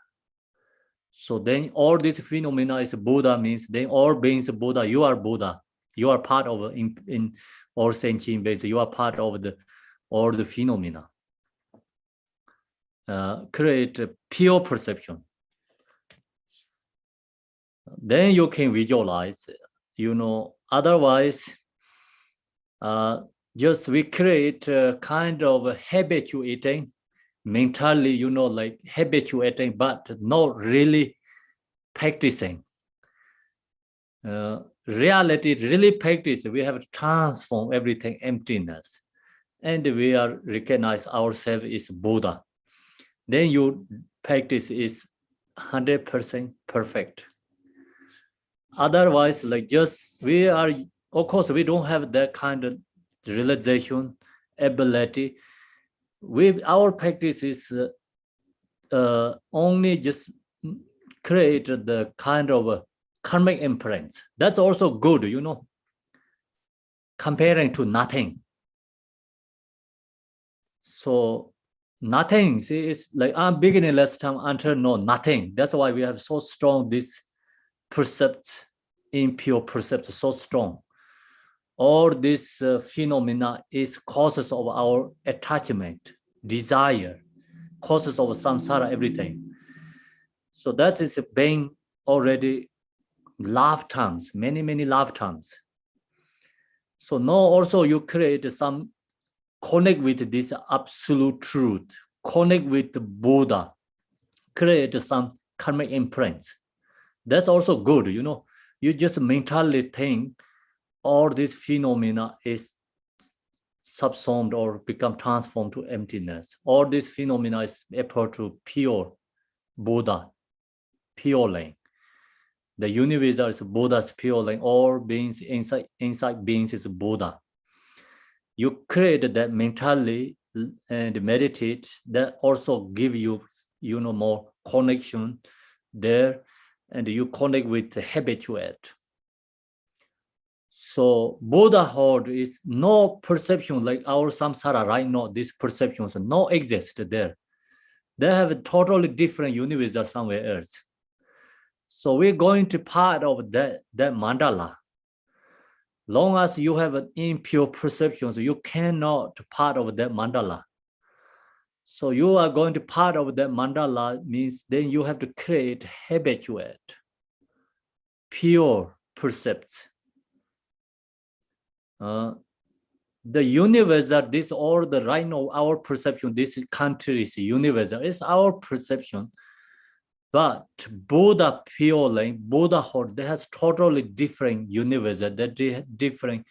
So then all this phenomena is Buddha means then all beings Buddha, you are Buddha. You are part of in all sentient beings, you are part of all the phenomena. Create a pure perception. Then you can visualize, you know, otherwise, just we create a kind of habituating, mentally, you know, like habituating, but not really practicing. Reality, really practice, we have to transform everything emptiness. And we are recognize ourselves is Buddha. Then your practice is 100% perfect. Otherwise, like just we are, of course, we don't have that kind of realization ability. Our practice is only just create the kind of a karmic imprints. That's also good, you know, comparing to nothing. So nothing, see, it's like I'm beginning last time until no nothing. That's why we have so strong this percept, impure percept, so strong. All this phenomena is causes of our attachment, desire, causes of samsara, everything. So that is being already lifetimes, many lifetimes. So now also you create some connect with this absolute truth, connect with the Buddha, create some karmic imprints. That's also good, you know. You just mentally think all this phenomena is subsumed or become transformed to emptiness. All this phenomena is approach to pure Buddha, pure lane. The universe is Buddha's pure lane. All beings inside beings is Buddha. You create that mentally and meditate. That also give you, you know, more connection there, and you connect with the habituate. So Buddhahood is no perception like our samsara right now. These perceptions no exist there. They have a totally different universe or somewhere else. So we're going to part of that mandala. Long as you have an impure perceptions, you cannot part of that mandala. So you are going to part of that mandala means then you have to create habituate, pure percepts. The universal, this all the right now, our perception, this country is universal, it's our perception. But Buddha pure lane, Buddhahood, they has totally different universal, that different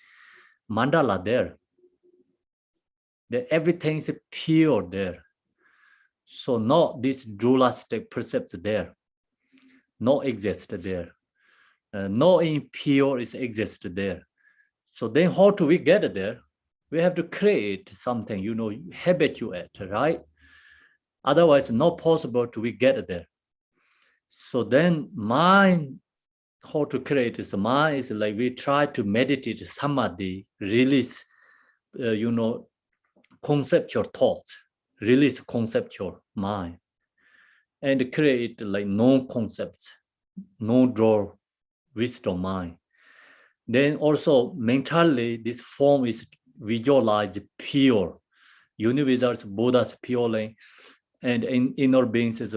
mandala there. Everything is pure there. So not this dualistic percepts there, no exist there. No impure is exist there. So then how do we get there? We have to create something, you know, habituate, right? Otherwise, not possible to we get there. So then mind, how to create is mind is like we try to meditate samadhi, release, you know, conceptual thoughts, release conceptual mind. and create like no concepts, no draw wisdom mind. Then also mentally, this form is visualized pure, universals, Buddhas purely, and in inner beings is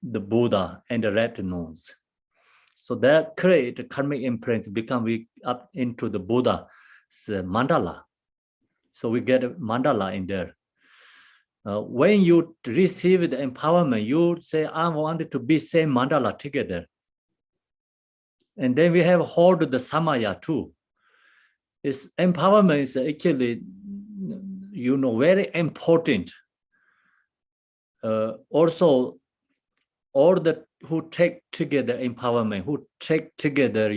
the Buddha and the red nose. So that create karmic imprints become we up into the Buddha's mandala. So we get a mandala in there. When you receive the empowerment, you say, I wanted to be same mandala together. And then we have hold the samaya too. This empowerment is actually, very important. Also, all the who take together empowerment, who take together,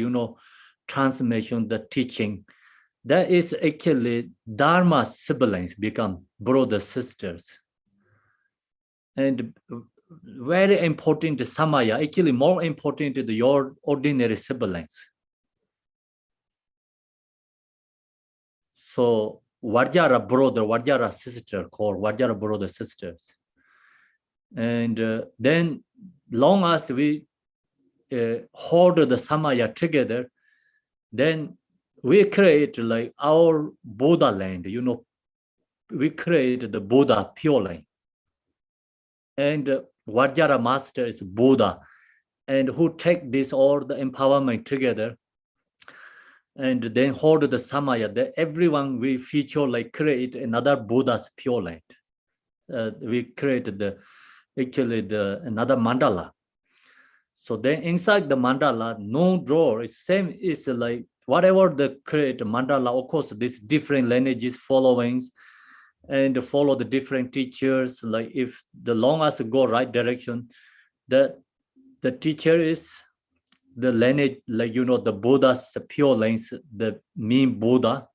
transmission, the teaching, that is actually Dharma siblings become brothers, sisters. And very important samaya, actually more important than your ordinary siblings. So Vajra brother, Vajra sister, called Vajra brother sisters. And then long as we hold the samaya together, then we create like our Buddha land, we create the Buddha pure land. And Vajra master is Buddha, and who take this all the empowerment together and then hold the samaya, that everyone we feature like create another Buddha's pure land. We create another mandala. So then inside the mandala, no drawer, it's same, is like whatever the create mandala, of course, these different lineages, followings, and follow the different teachers. Like if the long as go right direction, the teacher is the lineage, like the Buddha's pure lines, the mean Buddha.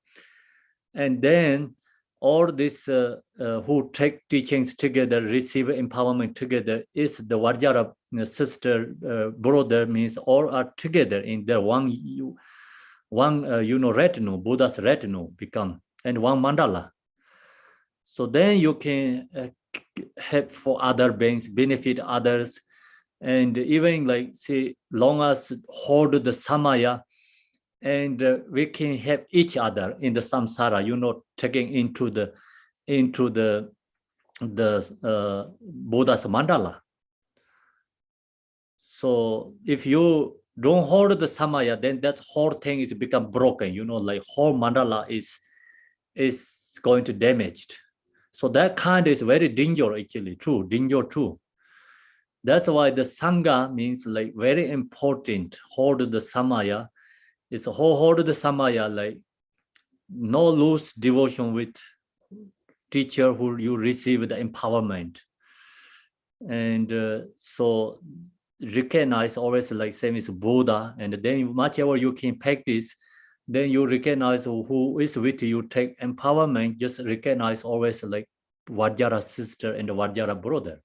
And then all this who take teachings together, receive empowerment together, is the Vajra sister, brother, means all are together in the one retinue, Buddha's retinue become, and one mandala. So then you can help for other beings, benefit others, and even like say, long as hold the samaya, and we can help each other in the samsara, taking into the Buddha's mandala. So if you don't hold the samaya, then that whole thing is become broken. Like whole mandala is going to damaged. So that kind is very dangerous, actually. Danger too. That's why the sangha means like very important. Hold the samaya. It's hold the samaya, like no lose devotion with teacher who you receive the empowerment. And so recognize always like same as Buddha, and then whatever you can practice, then you recognize who is with you, take empowerment, just recognize always like Vajra sister and Vajra brother.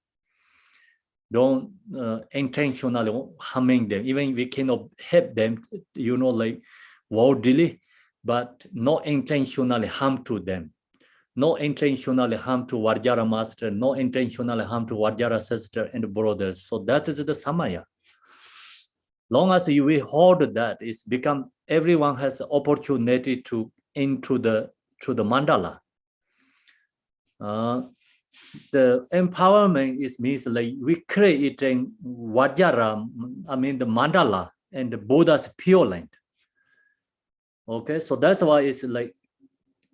Don't intentionally harming them. Even we cannot help them, like worldly, but not intentionally harm to them. No intentionally harm to Vajra master, no intentionally harm to Vajra sister and brothers. So that is the samaya. Long as you will hold that, it's become everyone has the opportunity to into the mandala. The empowerment is means like we creating Vajra, the mandala and the Buddha's pure land. Okay, so that's why it's like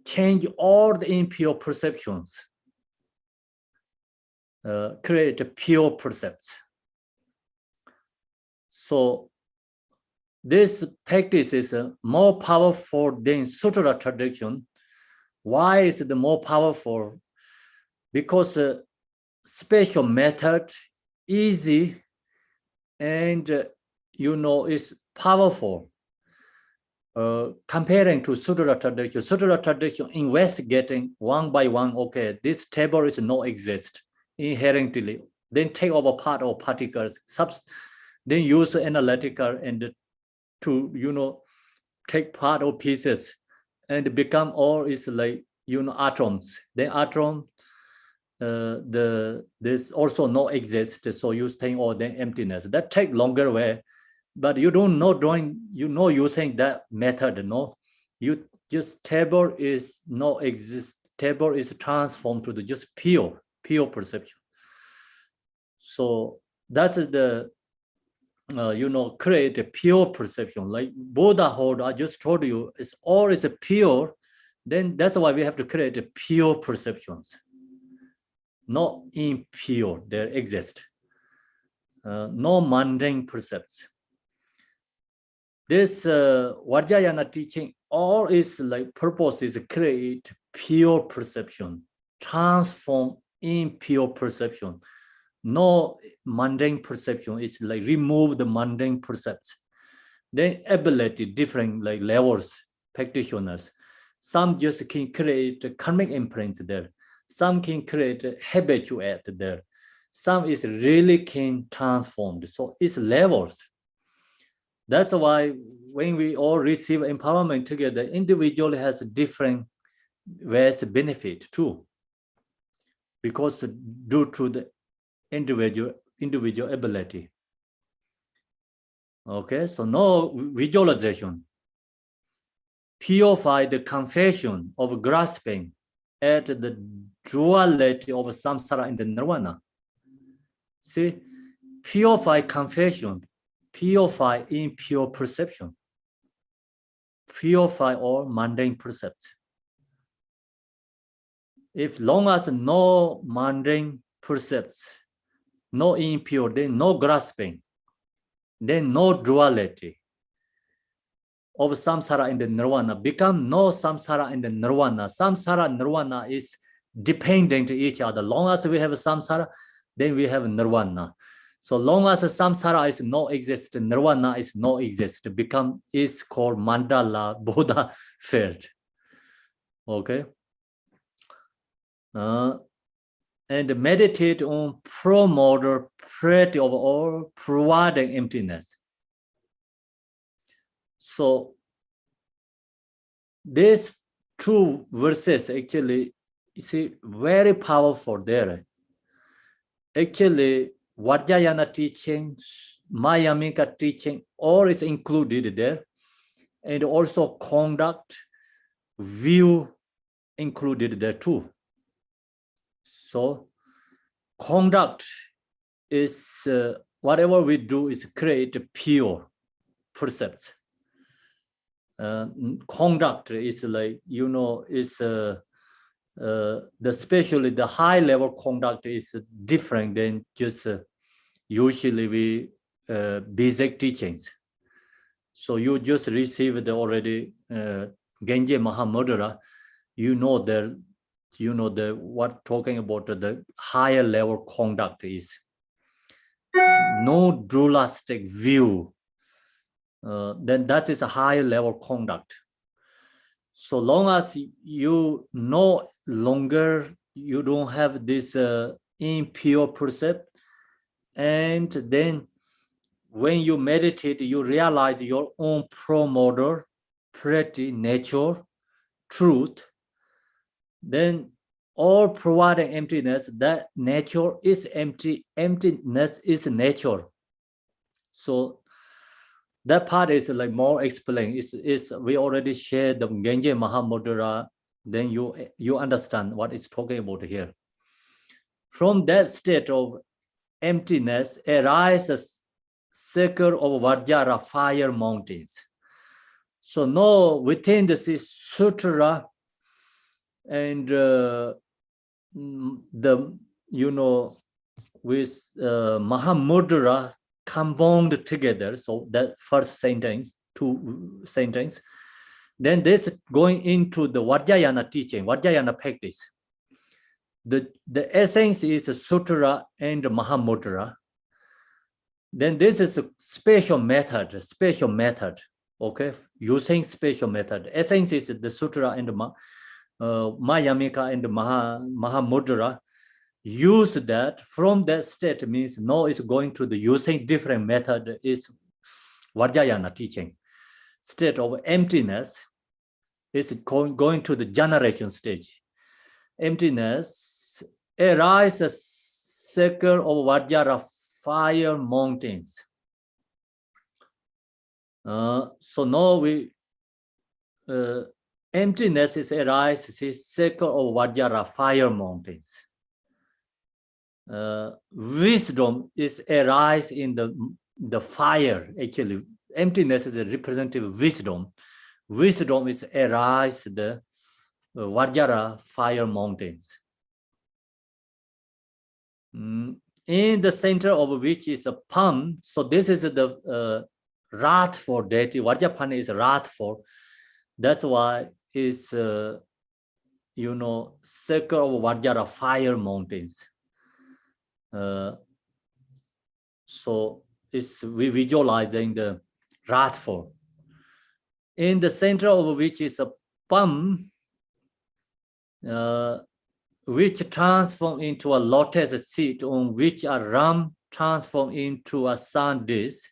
change all the impure perceptions, create pure percepts. So this practice is more powerful than Sutra tradition. Why is it more powerful? Because special method, easy, and is powerful. Comparing to Sutra tradition investigating one by one, okay, this table is no exist inherently, then take over part of particles, then use analytical and to take part of pieces and become all is like atoms. Then atom this also no exist, so you think oh then emptiness that take longer way, but you don't know using that method. No, you just table is no exist, table is transformed to the just pure perception. So that is the create a pure perception like Buddha hold. I just told you it's all is a pure. Then that's why we have to create a pure perceptions. Not impure, there exist. No mundane percepts. This Vajrayana teaching, all is like purpose is create pure perception, transform impure perception. No mundane perception, it's like remove the mundane percepts. Then ability, different like levels, practitioners. Some just can create karmic imprints there. Some can create habituate there. Some is really can transformed. So it's levels. That's why when we all receive empowerment together, individual has different ways benefit too. Because due to the individual ability. Okay, so no visualization. Purify the confession of grasping at the duality of samsara and the nirvana. See, purify confession, purify impure perception, purify all mundane percepts. If long as no mundane percepts, no impure, then no grasping, then no duality of samsara and the nirvana, become no samsara and the nirvana. Samsara and nirvana is dependent to each other. Long as we have samsara, then we have nirvana. So long as samsara is no exist, nirvana is no exist, become is called mandala Buddha field. Okay. And meditate on promoter purity of all, providing emptiness. So these two verses actually, you see, very powerful there. Actually, Vajrayana teaching, Mayamika teaching, all is included there. And also conduct, view included there too. So conduct is whatever we do is create pure percepts. Conduct is like, is especially the high level conduct is different than just usually we basic teachings. So you just received the already Genje Mahamudra, what talking about the higher level conduct is. No dualistic view. Then that is a higher level conduct. So long as you no longer, you don't have this impure percept, and then when you meditate, you realize your own promoter, pretty nature, truth, then all providing emptiness, that nature is empty, emptiness is nature. So that part is like more explained. Is we already shared the Genje Mahamudra, then you understand what it's talking about here. From that state of emptiness arises circle of Vajra fire mountains. So no, within this is sutra and with Mahamudra combined together. So that first sentence, two sentence. Then this going into the Vajrayana teaching, Vajrayana practice. The essence is sutra and Mahamudra. Then this is a special method, okay? Using special method. Essence is the sutra and Mayamika and Mahamudra. Use that. From that state means no is going to the using different method is Vajrayana teaching. State of emptiness is going to the generation stage. Emptiness arise a circle of Vajra fire mountains. So now we emptiness is arise this circle of Vajra fire mountains. Wisdom is arise in the fire. Actually, emptiness is a representative wisdom. Wisdom is arise the Vajra fire mountains. In the center of which is a palm. So this is the wrathful deity. Vajrapani is wrathful. That's why it's circle of Vajra fire mountains. So it's we visualizing the wrathful. In the center of which is a palm, which transform into a lotus seed, on which a ram transform into a sun dish.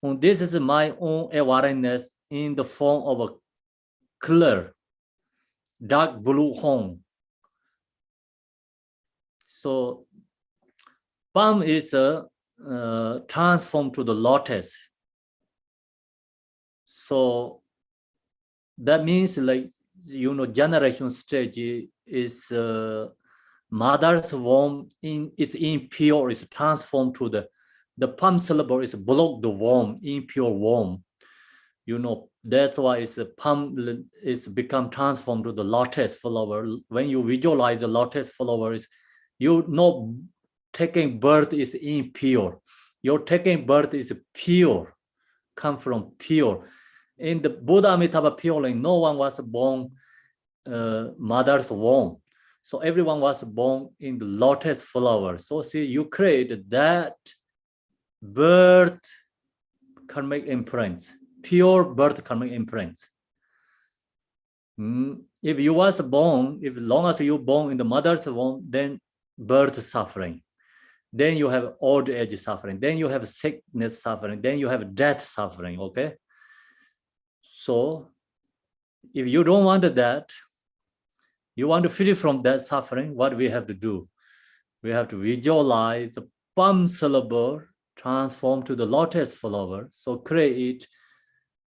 And this is my own awareness in the form of a clear, dark blue home. So palm is transformed to the lotus. So that means, like, generation stage is mother's womb is impure, is transformed to the palm syllable is block the womb, impure womb. That's why it's a palm is become transformed to the lotus flower. When you visualize the lotus flower, is taking birth is impure. Your taking birth is pure, come from pure. In the Buddha Amitabha Pure, no one was born mother's womb. So everyone was born in the lotus flower. So see, you create that birth karmic imprints, pure birth karmic imprints. If you was born, if long as you born in the mother's womb, then birth suffering. Then you have old age suffering. Then you have sickness suffering. Then you have death suffering, okay? So if you don't want that, you want to free from that suffering, what we have to do? We have to visualize the palm syllable transform to the lotus flower. So create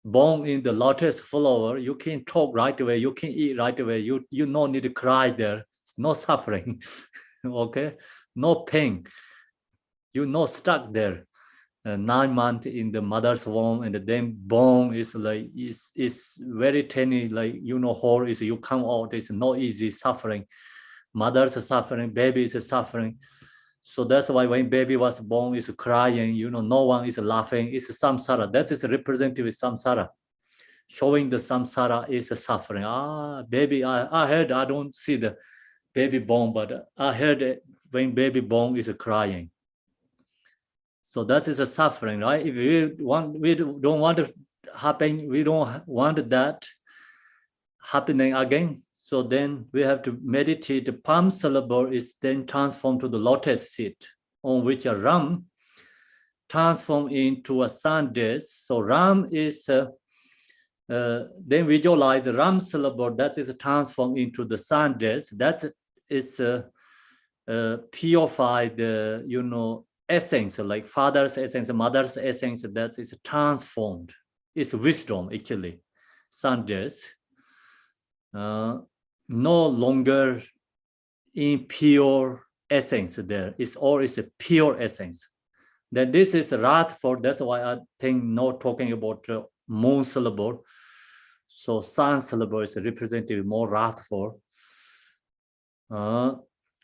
born in the lotus flower. You can talk right away. You can eat right away. You no need to cry there. No suffering, okay? No pain. You're not stuck there. 9 months in the mother's womb, and then bone is like is very tiny, like hole is you come out. It's not easy suffering. Mother's suffering, baby is suffering. So that's why when baby was born, is crying. No one is laughing. It's samsara. That is representative samsara, showing the samsara is a suffering. Baby, I heard. I don't see the baby born, but I heard when baby born is crying. So that is a suffering, right? If we don't want to happen, we don't want that happening again. So then we have to meditate. The palm syllable is then transformed to the lotus seed, on which a ram transformed into a sun dish. So ram is then visualize the ram syllable that is transformed into the sun dish. That is purified, essence, like father's essence, mother's essence, that is transformed. It's wisdom, actually. Sundays. No longer impure essence there. It's always a pure essence. Then this is wrathful. That's why I think not talking about moon syllable. So sun syllable is representative more wrathful.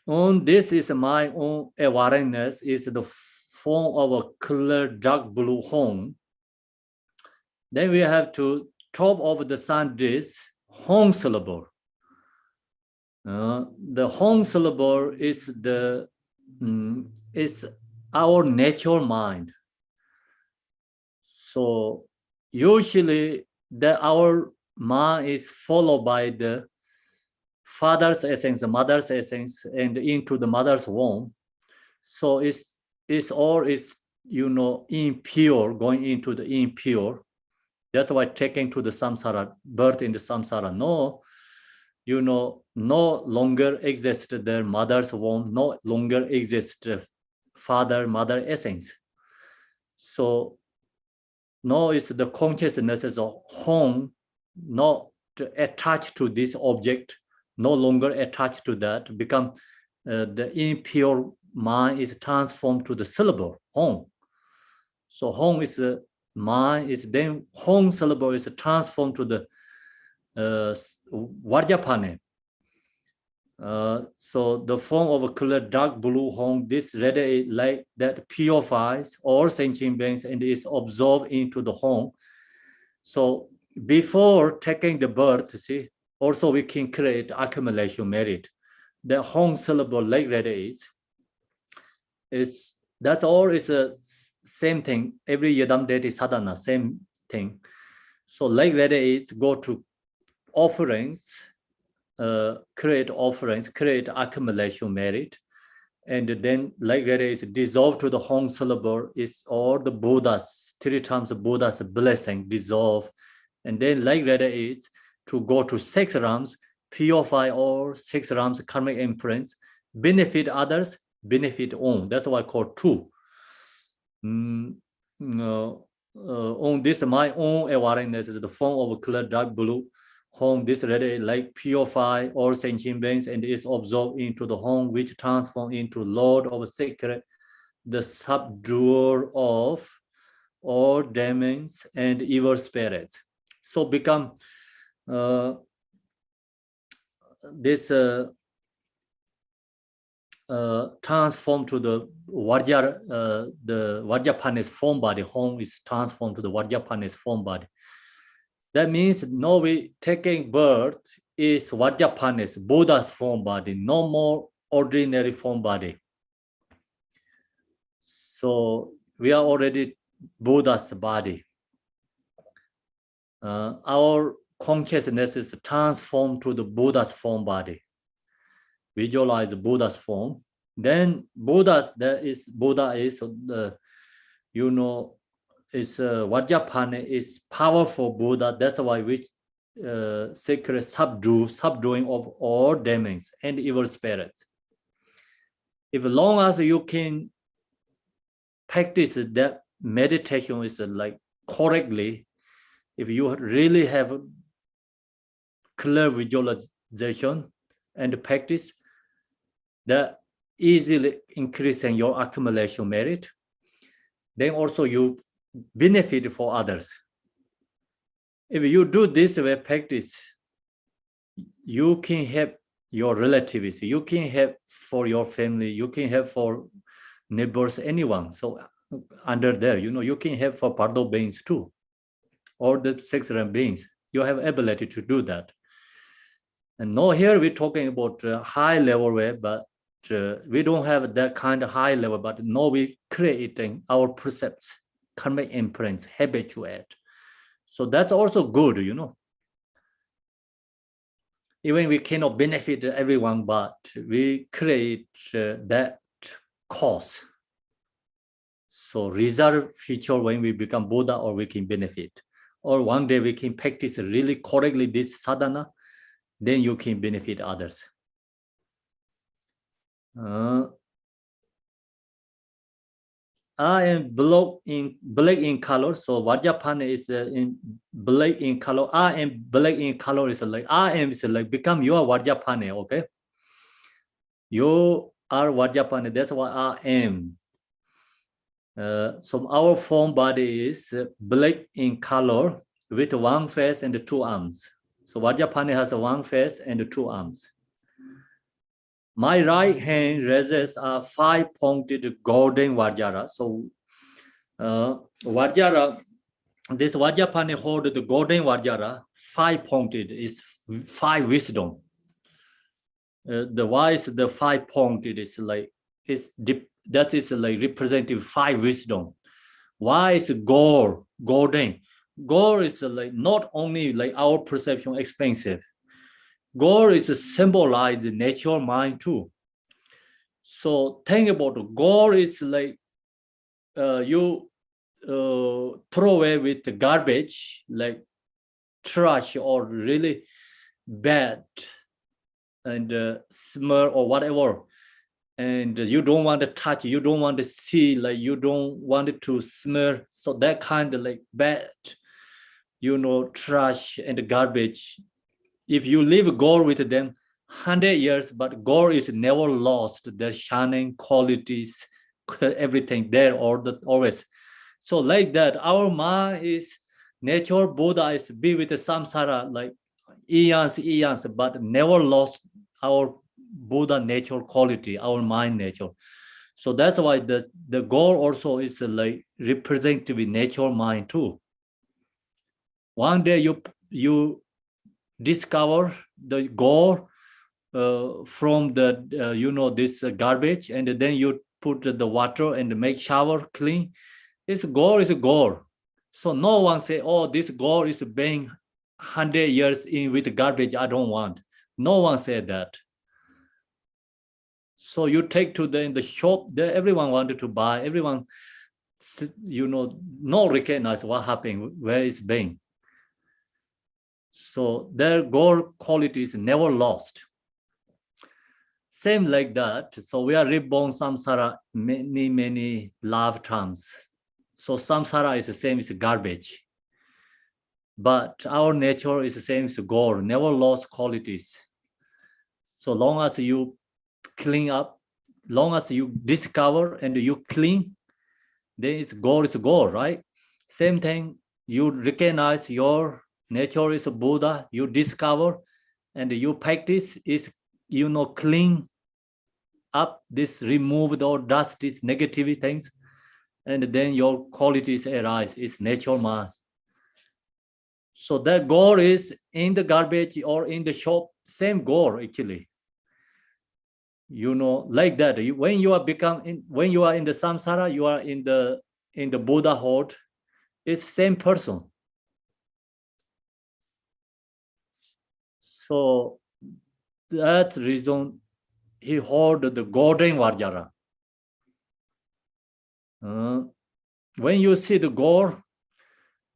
This is my own awareness, is the form of a clear dark blue home. Then we have to top of the sun dish, home syllable. The home syllable is is our natural mind. So usually our mind is followed by the father's essence, the mother's essence, and into the mother's womb. So it's all is impure, going into the impure. That's why taking to the samsara, birth in the samsara. No, no longer exists their mother's womb, no longer exists father, mother essence. So now is the consciousness of home, not attached to this object, no longer attached to that, become the impure mind is transformed to the syllable, home. So home is mind, is then home syllable is transformed to the Vajrapani. So the form of a color dark blue home, this red light that purifies all sentient beings and is absorbed into the home. So before taking the birth, see, also we can create accumulation merit. The home syllable like red is that's all is a same thing. Every yadam deity sadhana, same thing. So like red is go to offerings, create offerings, create accumulation merit, and then like that is dissolved to the home syllable is all the Buddhas, 3 times the Buddha's blessing dissolve, and then like that is to go to 6 realms, purify all 6 realms karmic imprints, benefit others, benefit own. That's why I call two. On this my own awareness is the form of color dark blue. Home, this already like purify all sentient beings and is absorbed into the home, which transform into Lord of Secret, the subduer of all demons and evil spirits. So become this transform to the Vajrapani's form body. Home is transformed to the Vajrapani's form body. That means no we taking birth is Vajrapani's Buddha's form body, no more ordinary form body. So we are already Buddha's body. Our consciousness is transformed to the Buddha's form body. Visualize Buddha's form. Then Buddha is you know, is Vajrapani is powerful Buddha. That's why we secret subduing of all demons and evil spirits. If long as you can practice that meditation is like correctly, if you really have clear visualization and practice, that easily increasing your accumulation merit. Then also you benefit for others. If you do this way practice, you can help your relatives, you can help for your family, you can help for neighbors, anyone. So under there, you know, you can help for Pardo beings too, or the 6 realm beings. You have ability to do that. And now here we're talking about high level way, but we don't have that kind of high level, but now we're creating our precepts, karmic imprints, habituate. So that's also good, you know. Even we cannot benefit everyone, but we create that cause. So reserve future when we become Buddha, or we can benefit. Or one day we can practice really correctly this sadhana, then you can benefit others. I am black in color, so Vajrapani is in black in color. I am black in color is like I am is like become your Vajrapani, okay? You are Vajrapani, that's what I am. So our form body is black in color with 1 face and 2 arms. So Vajrapani has 1 face and 2 arms. My right hand raises a 5-pointed golden Vajra. So Vajra, this Vajrapani hold the golden Vajra, 5-pointed is 5 wisdom. The wise, the 5-pointed is like is deep, that is like representing 5 wisdom. Why is gold, golden? Gold is like not only like our perception expensive. Gold is symbolize natural mind too. So think about gold is like you throw away with the garbage, like trash or really bad and smell or whatever, and you don't want to touch, you don't want to see, like you don't want it to smell. So that kind of like bad, trash and garbage. If you leave gold with them 100 years, but gold is never lost, the shining qualities, everything there always. So like that, our mind is nature. Buddha is be with the samsara like eons, but never lost our Buddha nature quality, our mind nature. So that's why the goal also is like representative nature mind too. One day you discover the goal from the this garbage, and then you put the water and make shower clean. This goal is a goal. So no one say, oh, this goal is being 100 years in with garbage, I don't want. No one said that. So you take to in the shop there, everyone wanted to buy, everyone not recognize what happened, where it's being. So their goal quality is never lost. Same like that. So we are reborn samsara many lifetimes. So samsara is the same as garbage. But our nature is the same as gold, never lost qualities. So long as you clean up, long as you discover and you clean, then it's gold, right? Same thing, you recognize your nature is a Buddha, you discover and you practice is, clean up this, remove all dust, these negative things, and then your qualities arise, it's nature mind. So that goal is in the garbage or in the shop, same goal actually. Like that. When you are when you are in the samsara, you are in the Buddhahood, it's same person. So that's the reason he hold the golden Vajra. When you see the goal,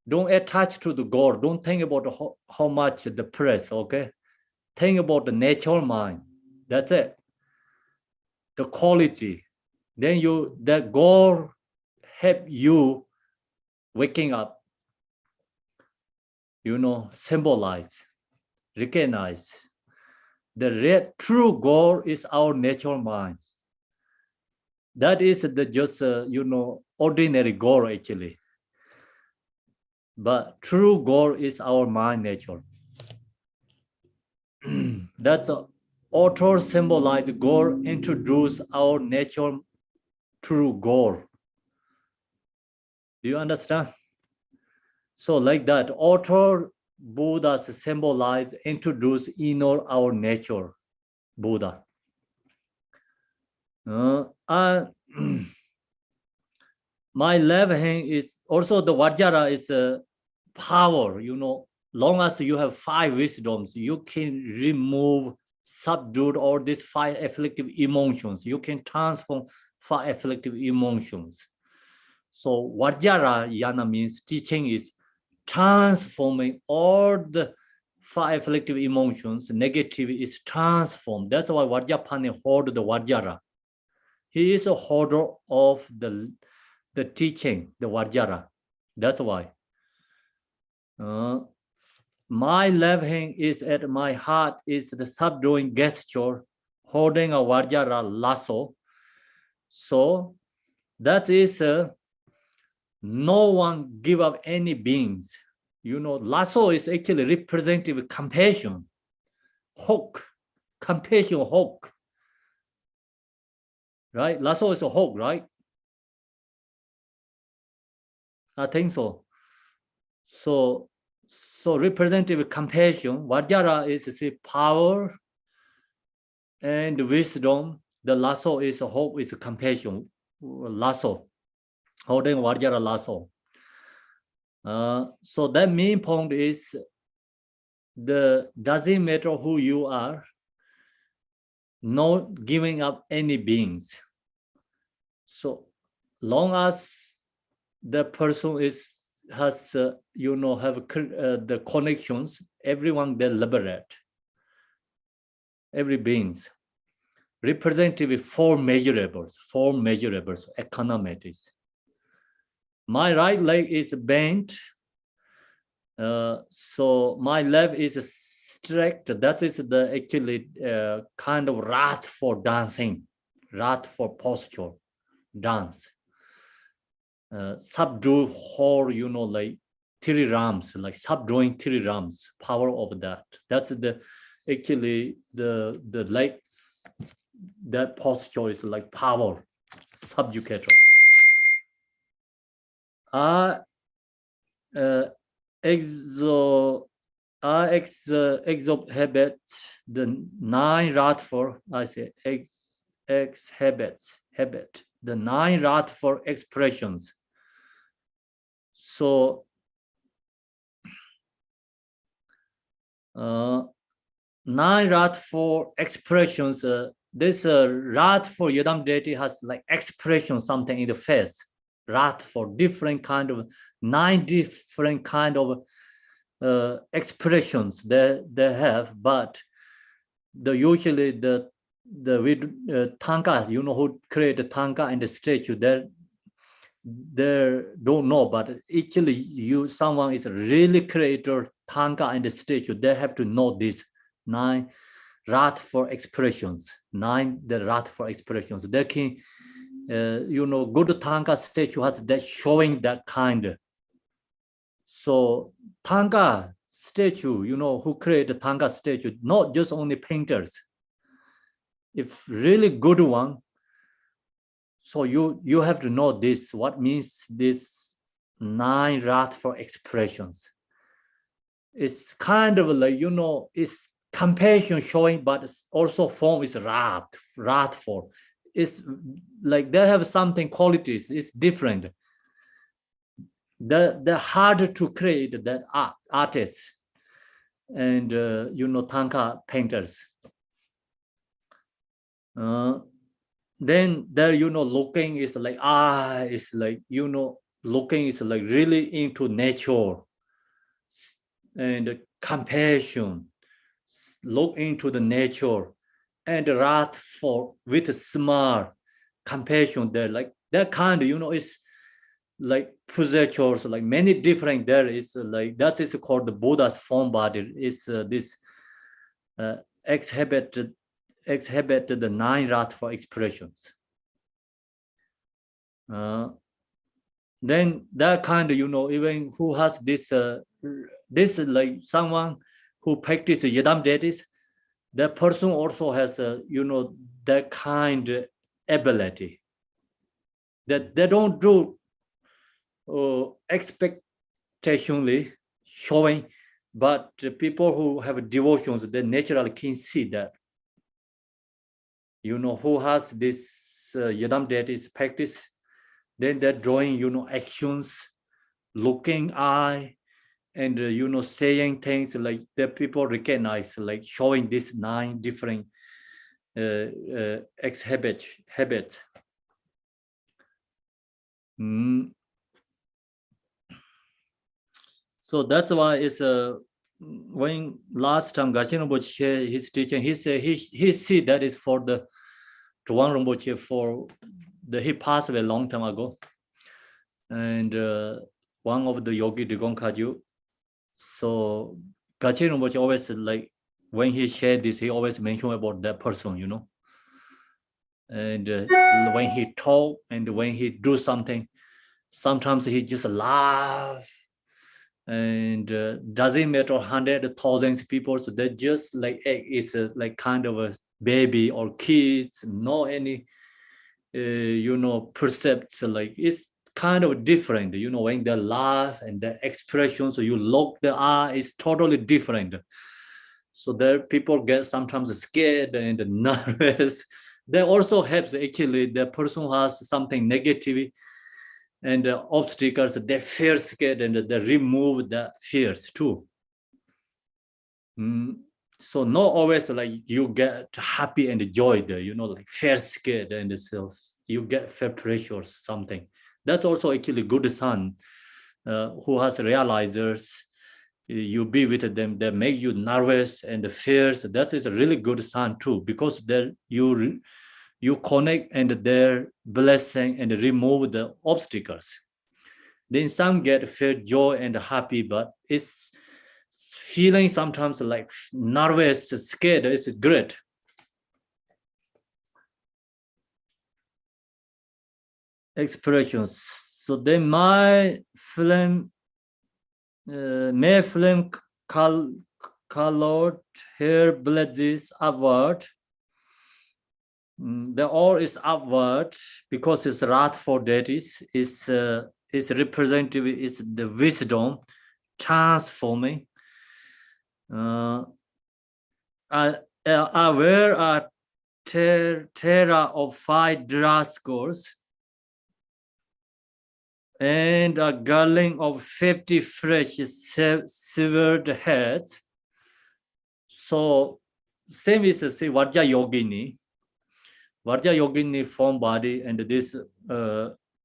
don't attach to the goal. Don't think about how much the price, okay? Think about the natural mind. That's it. The quality. Then that goal help you waking up, symbolize, recognize. The true goal is our natural mind. That is the just, ordinary goal actually. But true goal is our mind nature. That's author symbolized goal, introduce our nature true goal. Do you understand? So like that, author Buddha symbolize, introduce inner our nature, Buddha. My left hand is also the Vajra is a power, long as you have 5 wisdoms, you can remove, subdue all these 5 afflictive emotions. You can transform 5 afflictive emotions. So Vajra Yana means teaching is transforming all the 5 afflictive emotions. Negative is transformed. That's why Vajrapani hold the Vajra. He is a holder of the teaching, the Vajra. That's why. My left hand is at my heart is the subduing gesture, holding a Vajra lasso. So that is no one give up any beings. Lasso is actually representative compassion, hook, compassion, hook. Right? Lasso is a hook, right? I think so. So representative compassion, Vajra is power and wisdom. The lasso is a hope, is a compassion, lasso, holding Vajra lasso. So that main point is doesn't matter who you are, not giving up any beings. So long as the person has have the connections, everyone they liberate. every beings, represented with four measurables, econometrics. My right leg is bent, so my left is straight. That is the actually kind of rat for dancing, rat for posture, dance. Subdue whole, like 3 rams, like subduing 3 rams, power of that. That's the actually the legs, that posture is like power, subjugator. Exhibit the 9 ratful, I say exhibit the 9 ratful expressions. So 9 ratful expressions. This ratful yadam deity has like expression something in the face. Ratful different kind of 9 different kind of expressions they have, but usually the tanka, who create the tanka and the statue, they don't know, but actually someone is really creator tanka and the statue, they have to know this 9 wrathful expressions, 9 the wrathful expressions. They can good tanka statue has that showing that kind. So tanka statue, who create the tanka statue, not just only painters. If really good one, so you have to know this, what means this 9 wrathful expressions. It's kind of like, it's compassion showing, but also form is wrathful. It's like they have something qualities, it's different. They're harder to create than artists and tanka painters. Then there, looking is like is like, looking is like really into nature and compassion, look into the nature, and wrathful with smart compassion. There, like that kind of, is like possessors, like many different. There is like that is called the Buddha's form body. It's this exhibit the 9 wrathful expressions. Then that kind of, even who has this this like someone who practices yadam deities, that person also has that kind of ability that they don't do expectationally showing, but people who have devotions, they naturally can see that, who has this yadam deities practice, then they're drawing, actions, looking eye, and saying things like that people recognize, like showing this 9 different habits. So that's why it's when last time Garchen Rinpoche shared his teaching, he said he see that is for the Tuan Rinpoche, for he passed away a long time ago, and one of the yogi Digong Kaju. So Garchen Rinpoche always, like when he shared this, he always mentioned about that person, and when he talk and when he do something, sometimes he just laugh, and doesn't matter 100,000 people, so they just like it's like kind of a baby or kids, no any percepts, like it's kind of different, when they laugh and the expression, so you look the eye is totally different. So there people get sometimes scared and nervous. That also helps, actually the person who has something negative and obstacles, they fear scared and they remove the fears too. So not always like you get happy and joy there, like fear scared, and so you get fear pressures something. That's also actually good son who has realizers you be with them, they make you nervous and fierce. That is a really good sign too, because there you connect and their blessing and remove the obstacles. Then some get feel joy and happy, but it's feeling sometimes like nervous, scared. It's great. Expressions. So they may flame colored hair blazes upward. The or is upward because it's wrath for deities. It's representative is the wisdom transforming. Aware are terra of 5 draskos and a girdling of 50 fresh severed heads. So same is the Vajra Yogini. Vajra Yogini form body, and this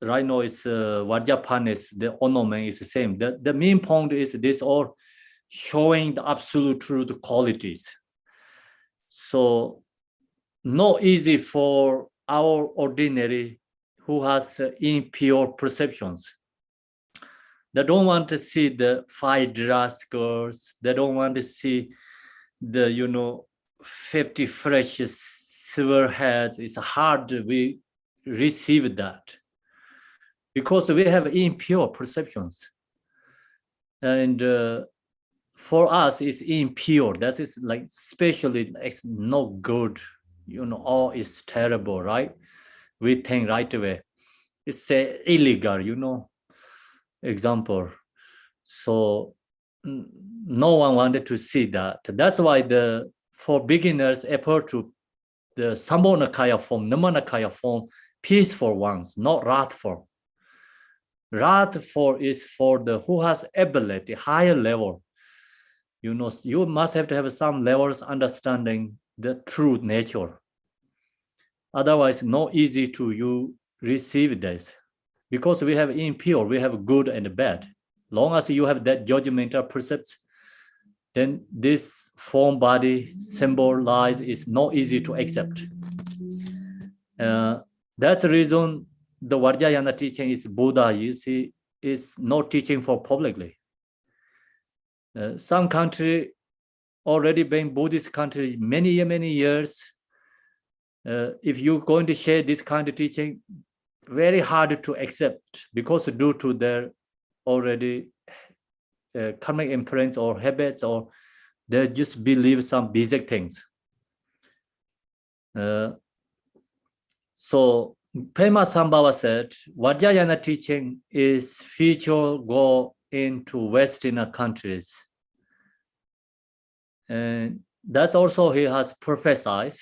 right now is Vajrapani, the ornament is the same. The main point is this all showing the absolute truth qualities. So not easy for our ordinary who has impure perceptions. They don't want to see the 5 rascals. They don't want to see the 50 fresh silver heads. It's hard we receive that because we have impure perceptions, and for us it's impure. That is like especially it's no good, all is terrible, right? We think right away it's illegal, example. So no one wanted to see that. That's why for beginners effort to the Sambonakaya form, Namanakaya form, peaceful ones, not wrathful. Wrathful is for the who has ability, higher level. You must have to have some levels understanding the true nature. Otherwise, not easy to you receive this, because we have impure, we have good and bad. Long as you have that judgmental percepts, then this form body symbolize is not easy to accept. That's the reason the Vajrayana teaching is Buddha, you see, is not teaching for publicly. Some country already been Buddhist country many years. If you're going to share this kind of teaching, very hard to accept, because due to their already karmic imprints or habits, or they just believe some basic things. So Pema Sambhava said, Vajrayana teaching is future go into Western countries. And that's also he has prophesied.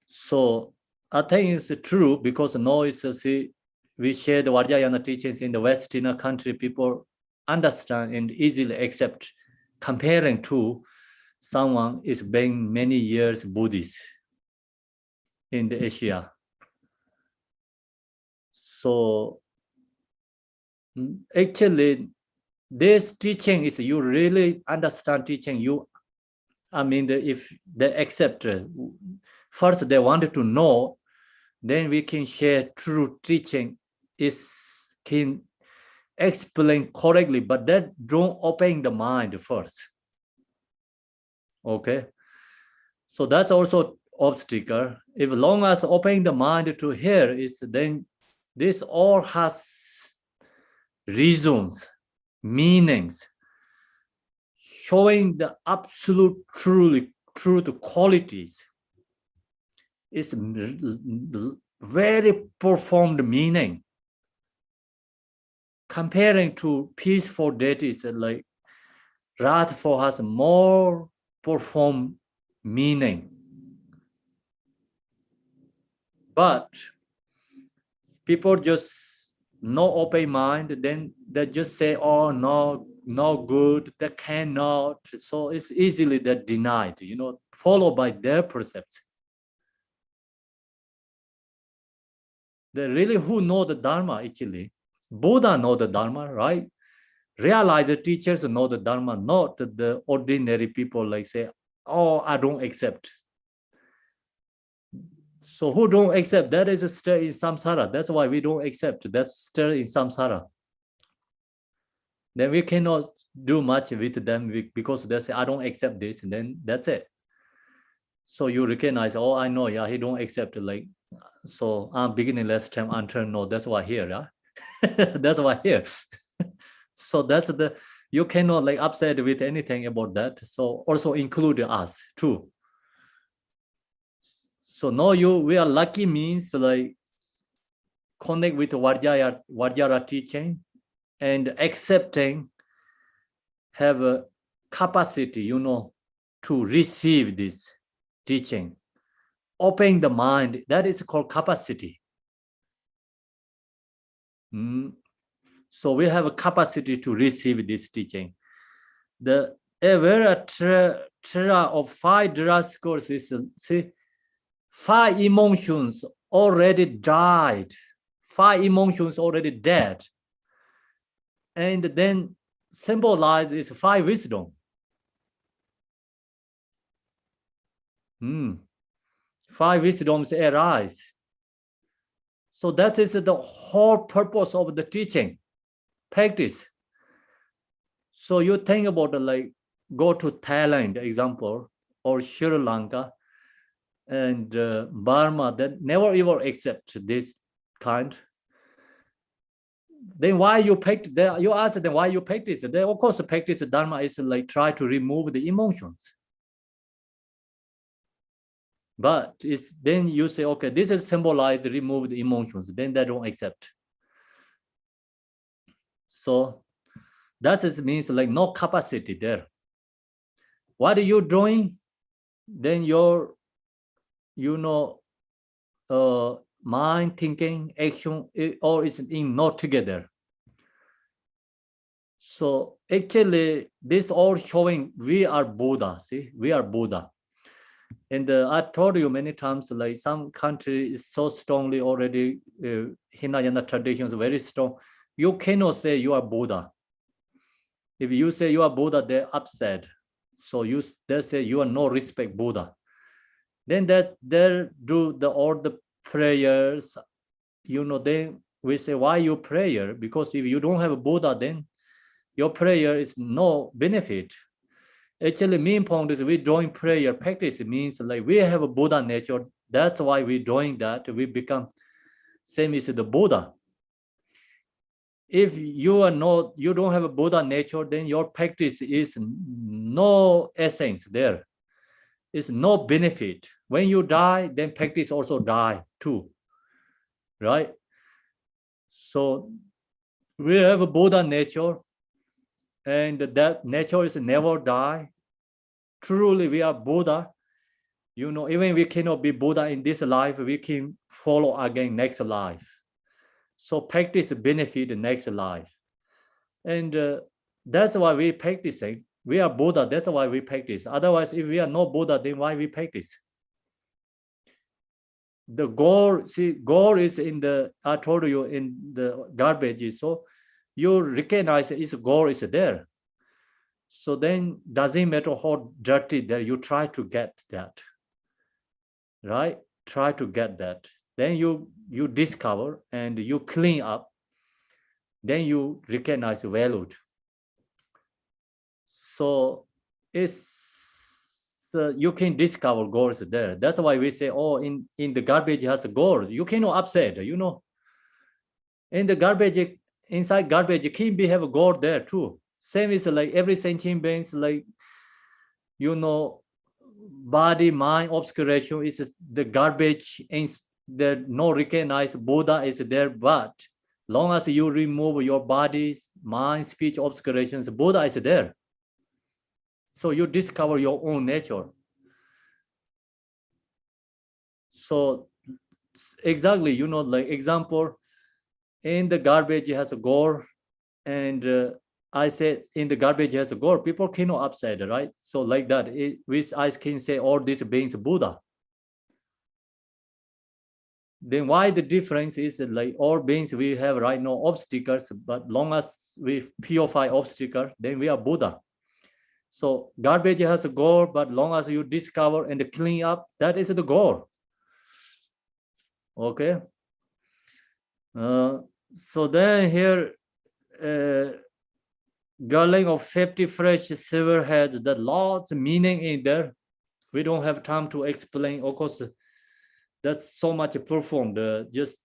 So I think it's true, because now it's we share the Vajrayana teachings in the Western country, people understand and easily accept, comparing to someone is being many years Buddhist in the Asia. So actually, this teaching is you really understand teaching. If they accept, first they wanted to know, then we can share true teaching can explain correctly, but that don't open the mind first. Okay, so that's also obstacle. If long as opening the mind to hear is, then this all has reasons, meanings, showing the absolute truth qualities. It's very profound meaning. Comparing to peaceful deities, like wrathful has more profound meaning. But people just no open mind, then they just say, oh, no good, they cannot. So it's easily that denied, followed by their perception. They really who know the Dharma actually. Buddha know the Dharma, right? realized teachers know the Dharma, not the ordinary people like say, oh, I don't accept. So who don't accept, that is still in samsara. That's why we don't accept. That's still in samsara. Then we cannot do much with them because they say, I don't accept this, and then that's it. So you recognize, oh, I know, yeah, he don't accept it. Like, so I'm beginning last time until no, that's why here, yeah. That's why here. So that's the, you cannot like upset with anything about that. So also include us too. So no, we are lucky means like connect with Vajrayana teaching and accepting, have a capacity, to receive this teaching, open the mind. That is called capacity. So we have a capacity to receive this teaching. The Evera of 5 Dras courses, see, 5 emotions already died, 5 emotions already dead, and then symbolize is 5 wisdom. 5 wisdoms arise. So that is the whole purpose of the teaching, practice. So you think about like go to Thailand, example, or Sri Lanka and Burma, that never ever accept this kind. Then why you practice? You ask them why you practice. They of course practice Dharma is like try to remove the emotions. But it's then you say, okay, this is symbolized, remove the emotions. Then they don't accept. So that means like no capacity there. What are you doing? Then your, mind, thinking, action, all is in not together. So actually, this all showing we are Buddha. See, we are Buddha. And I told you many times, like some country is so strongly already, Hinayana traditions very strong. You cannot say you are Buddha. If you say you are Buddha, they're upset. So they say you are no respect Buddha. Then that they do all the prayers, then we say, why you prayer? Because if you don't have a Buddha, then your prayer is no benefit. Actually, main point is we doing prayer practice. It means like we have a Buddha nature. That's why we doing that. We become same as the Buddha. If you don't have a Buddha nature, then your practice is no essence there. It's no benefit. When you die, then practice also die too, right? So we have a Buddha nature, and that nature is never die. Truly, we are Buddha. Even we cannot be Buddha in this life, we can follow again next life. So practice benefit the next life. And that's why we practicing. We are Buddha, that's why we practice. Otherwise, if we are no Buddha, then why we practice? The goal is in the, I told you, in the garbage. So you recognize its goal is there. So then doesn't matter how dirty there, you try to get that, right? Try to get that. Then you discover and you clean up. Then you recognize valued. So it's you can discover goals there. That's why we say, oh, in the garbage has a goal. You cannot upset, In the garbage, inside garbage, can be have a goal there too. Same is like every sentient beings, like, body, mind, obscuration is the garbage, and the no recognized Buddha is there. But long as you remove your body's mind, speech, obscurations, Buddha is there. So you discover your own nature. So exactly, like example, in the garbage has a goal, and I said in the garbage has a goal. People cannot upset, right? So like that, which I can say all these beings Buddha. Then why the difference is like all beings we have right now obstacles, but long as we purify obstacle, then we are Buddha. So garbage has a goal, but long as you discover and clean up, that is the goal. Okay. So then here, girling of 50 fresh silver has that lots of meaning in there. We don't have time to explain. Of course, that's so much profound. Just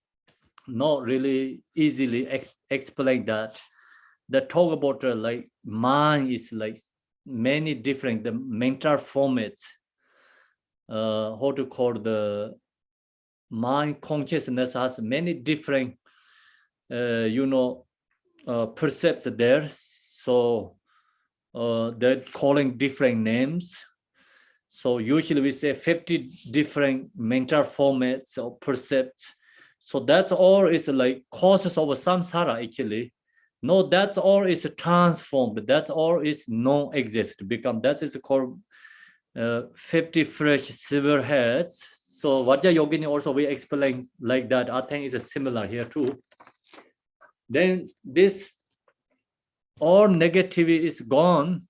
not really easily explain that. The talk about like mind is like many different the mental formats. How to call the mind consciousness has many different percepts there. So they're calling different names. So usually we say 50 different mental formats or percepts. So that's all is like causes of samsara actually. No, that's all is transformed. That's all is non-exist. Become that is called 50 fresh silver heads. So Vajra Yogini also we explain like that. I think is similar here too. Then this all negativity is gone.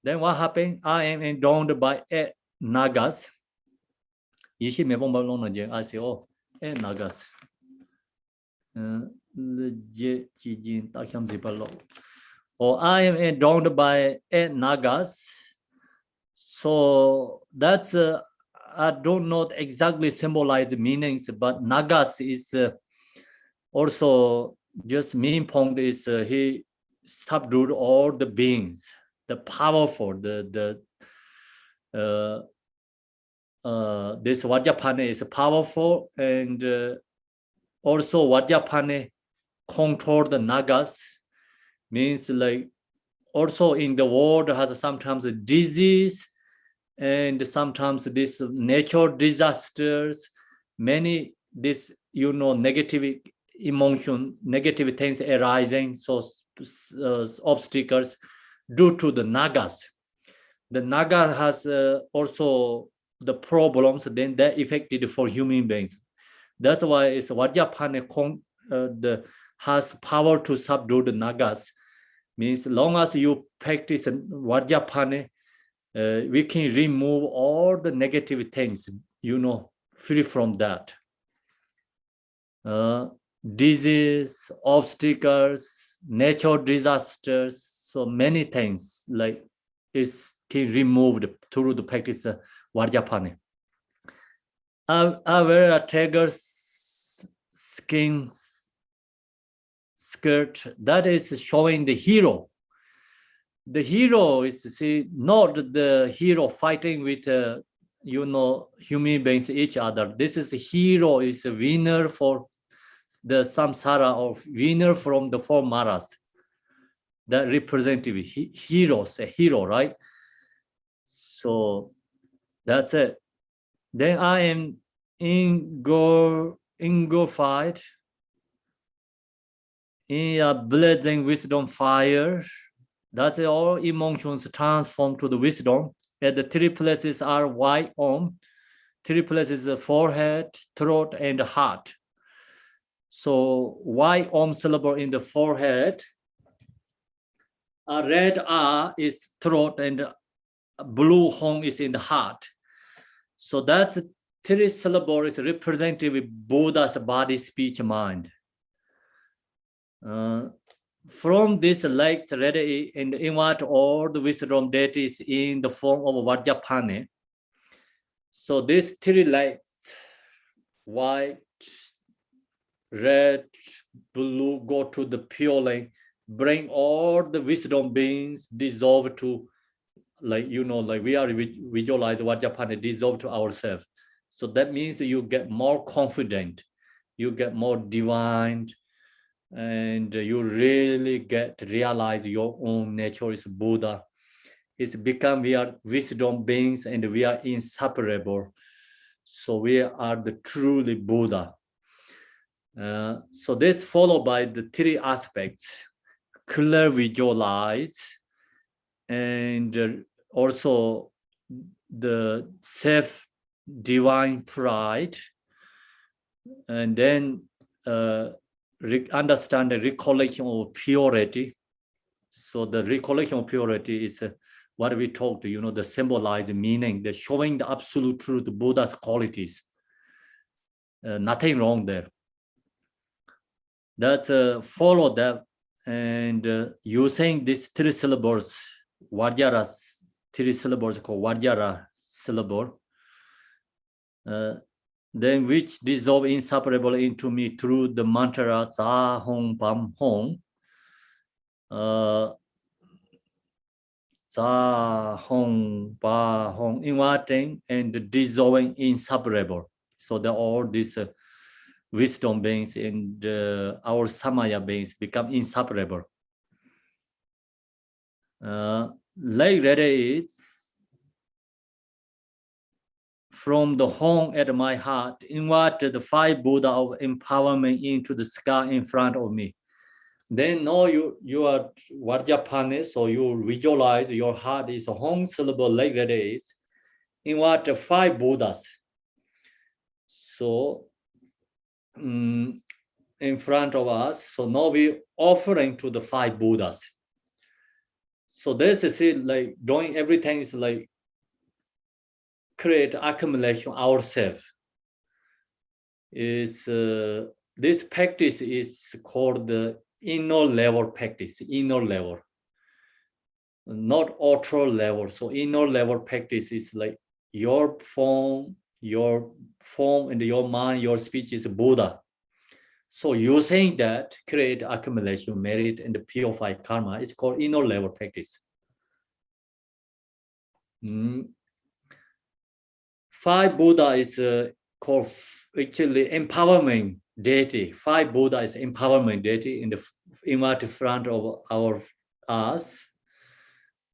Then what happened? I am endowed by 8 nagas. Yishi me bong ba long na je I say oh 8 nagas. Or I am endowed by 8 nagas. So that's I don't know exactly symbolize the meanings, but nagas is also just mean point is he subdued all the beings, the powerful, this Vajrapani is powerful, and also Vajrapani control the nagas, means like also in the world has sometimes a disease and sometimes this natural disasters, many this negative emotion, negative things arising, so obstacles due to the nagas. The naga has also the problems, then that affected for human beings. That's why it's Vajrapani has power to subdue the nagas. Means long as you practice Vajrapani, we can remove all the negative things, free from that. Disease, obstacles, natural disasters, so many things like is can removed through the practice of Vajrapani. I wear a tiger's skin skirt that is showing the hero. The hero is not the hero fighting with human beings each other. This is a hero is a winner for the samsara of winner from the four maras. That representative heroes, a hero, right? So that's it. Then I am engulfed in a blazing wisdom fire. That's all emotions transform to the wisdom. And the 3 places are white om. 3 places are forehead, throat, and heart. So white om syllable in the forehead. A red R is throat and blue hong is in the heart. So that's 3 syllables is representative of Buddha's body, speech, mind. From this legs ready and invite all the wisdom that is in the form of Vajrapani. So these 3 lights, white, red, blue, go to the pure light, bring all the wisdom beings dissolve to, like we are visualize Vajrapani dissolve to ourselves. So that means you get more confident, you get more divine, and you really get realize your own nature is Buddha. It's become we are wisdom beings and we are inseparable. So we are the truly Buddha. So this followed by the 3 aspects: clear visualize, and also the self divine pride, and then understand the recollection of purity. So the recollection of purity is what we talked, the symbolized meaning, the showing the absolute truth, Buddha's qualities. Nothing wrong there. That's follow that, and using these 3 syllables, Vajra, 3 syllables called Vajra syllable, then which dissolve inseparable into me through the mantra Za Hong Bam Hong. Za Hong Ba Hong, inviting and dissolving inseparable. So that all these wisdom beings and our samaya beings become inseparable. Like that is from the home at my heart, invite the 5 Buddha of empowerment into the sky in front of me. Then now you are Vajrapani, so you visualize your heart is a home syllable like that is. Invite the 5 Buddhas. So in front of us, so now we offering to the 5 Buddhas. So this is it, like doing everything is like create accumulation ourselves. Is this practice is called the inner level practice, inner level, not outer level. So inner level practice is like your form and your mind, your speech is Buddha. So using that create accumulation, merit, and purify karma. It's called inner level practice. 5 Buddha is called actually empowerment deity. 5 Buddha is empowerment deity in the front of us.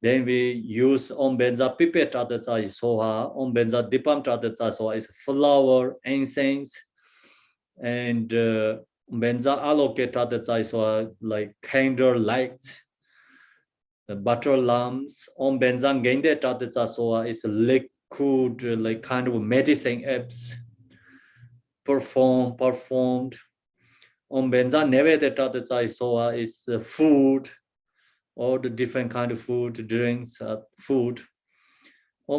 Then we use Om Benza Pipet Tadasa is Soha, Om Benza Dipam Tadasa Soha is flower, incense, and Benza Aloke Tadasa is Soha like candle lights, butter lamps. Om Benza Gende Tadasa Soha is liquid, like kind of medicine apps performed. Om Benza Nevete Tadasa Soha is food, all the different kind of food, drinks, food. So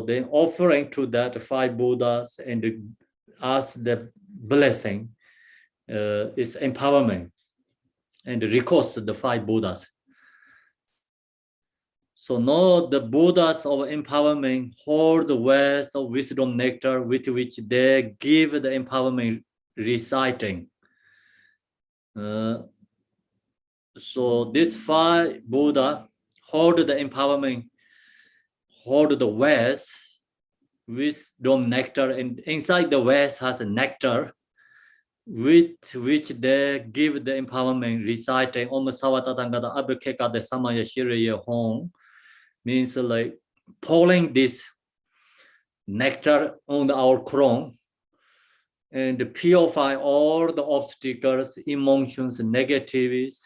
then offering to that 5 Buddhas and ask the blessing is empowerment and request the 5 Buddhas. So now the Buddhas of empowerment hold the wells of wisdom nectar with which they give the empowerment reciting. So this 5 Buddha hold the empowerment, hold the wells, wisdom nectar, and inside the wells has a nectar with which they give the empowerment reciting Om Savatatangata Abhikeka the Samaya Shiriya Hong, means like pouring this nectar on our crown and purify all the obstacles, emotions, negativities,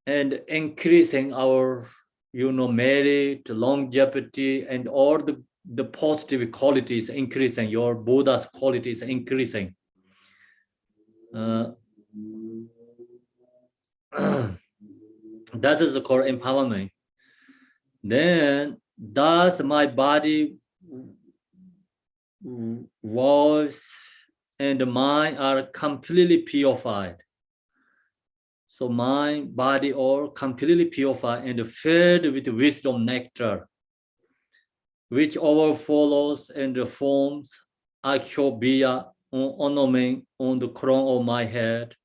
and increasing our merit, longevity, and all the positive qualities increasing, your Buddha's qualities increasing. That is called empowerment. Then thus my body, voice, and mind are completely purified. So mind, body, all completely purified and filled with wisdom nectar, which overflows and forms akshobhya ornament on the crown of my head.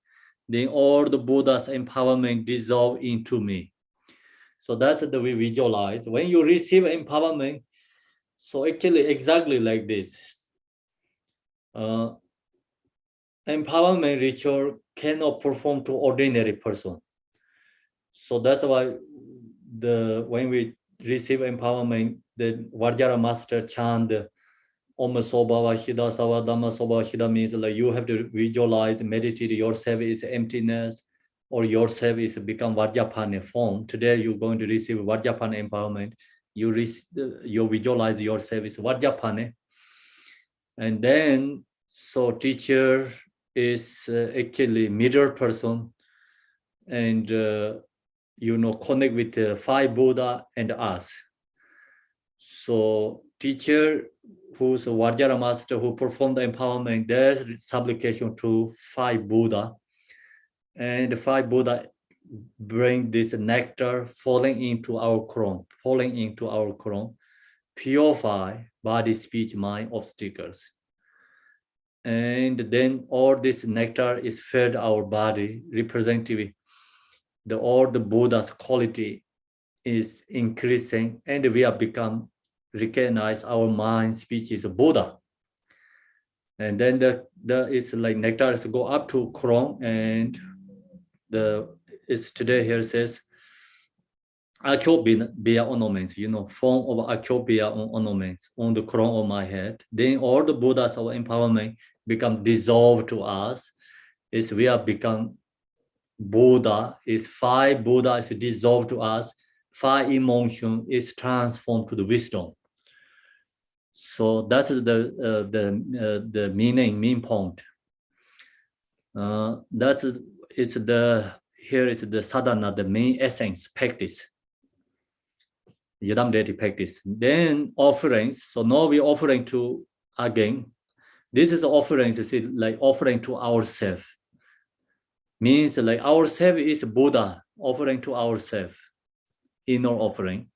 Then all the Buddha's empowerment dissolve into me. So that's the way we visualize. When you receive empowerment, so actually exactly like this. Empowerment ritual cannot perform to ordinary person. So that's why when we receive empowerment, the Vajra master chant Om Sobhava Shida Sava Dhamma Sobhava Shida means like you have to visualize, meditate yourself is emptiness, or yourself is become Vajrapani form. Today you're going to receive Vajrapani empowerment. You visualize yourself is Vajrapani. And then, so teacher is actually middle person, and connect with the five Buddha and us. So teacher who's a Vajra master who performed the empowerment, there's supplication to five Buddha, and the five Buddha bring this nectar falling into our crown, purify body, speech, mind obstacles. And then all this nectar is fed our body, representing all the Buddha's quality is increasing, and we have become recognize our mind, speech is a Buddha. And then the is like nectar is go up to crown, and it's today here says Achyobia ornaments, form of Achyobia ornaments on the crown of my head. Then all the Buddhas of empowerment become dissolved to us. Is we have become Buddha, is five Buddha is dissolved to us, five emotion is transformed to the wisdom. So that is the mean point. Here is the sadhana, the main essence practice. Yadam deity practice. Then offerings. So now we offering to again. This is offerings, like offering to ourselves. Means like ourself is Buddha, offering to ourselves. Inner offering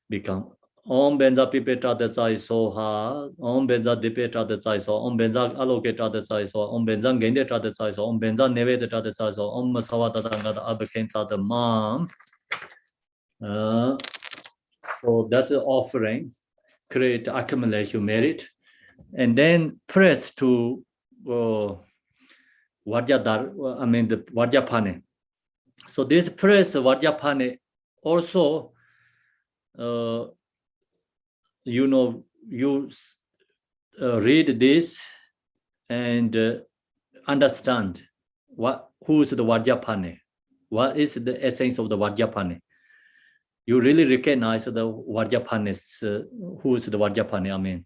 become Om Benza Pipeta Desai Soha, Om Benza Dipeta Desai So, Om Benza Allocata Desai So, Om Benza Gendeta Desai So, Om Benza Nevedeta Desai So, Om Masawata Dangada Abakensa the Mom. So that's the offering, create accumulation merit, and then press to the Vajrapani. So this press Vajrapani also, you read this and understand who is the Vajrapani, what is the essence of the Vajrapani. You really recognize the Vajrapanis, who is the Vajrapani,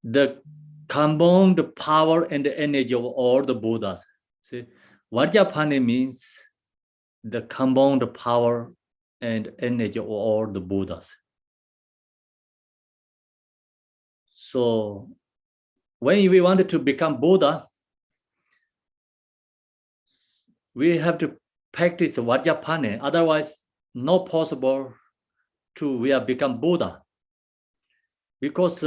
the combined power and the energy of all the Buddhas. See, Vajrapani means the combined power and energy of all the Buddhas. So when we wanted to become Buddha, we have to practice Vajrapani, otherwise not possible to we have become Buddha. Because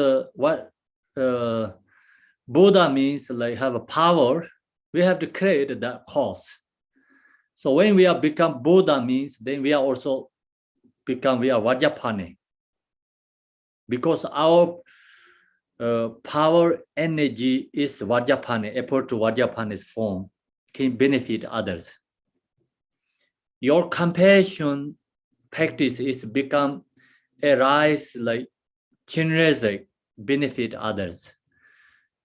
Buddha means like have a power, we have to create that cause. So when we have become Buddha means then we are also we are Vajrapani. Because our power energy is Vajrapani, effort to Vajrapani's form, can benefit others. Your compassion practice is become arise like Chinrezek, benefit others.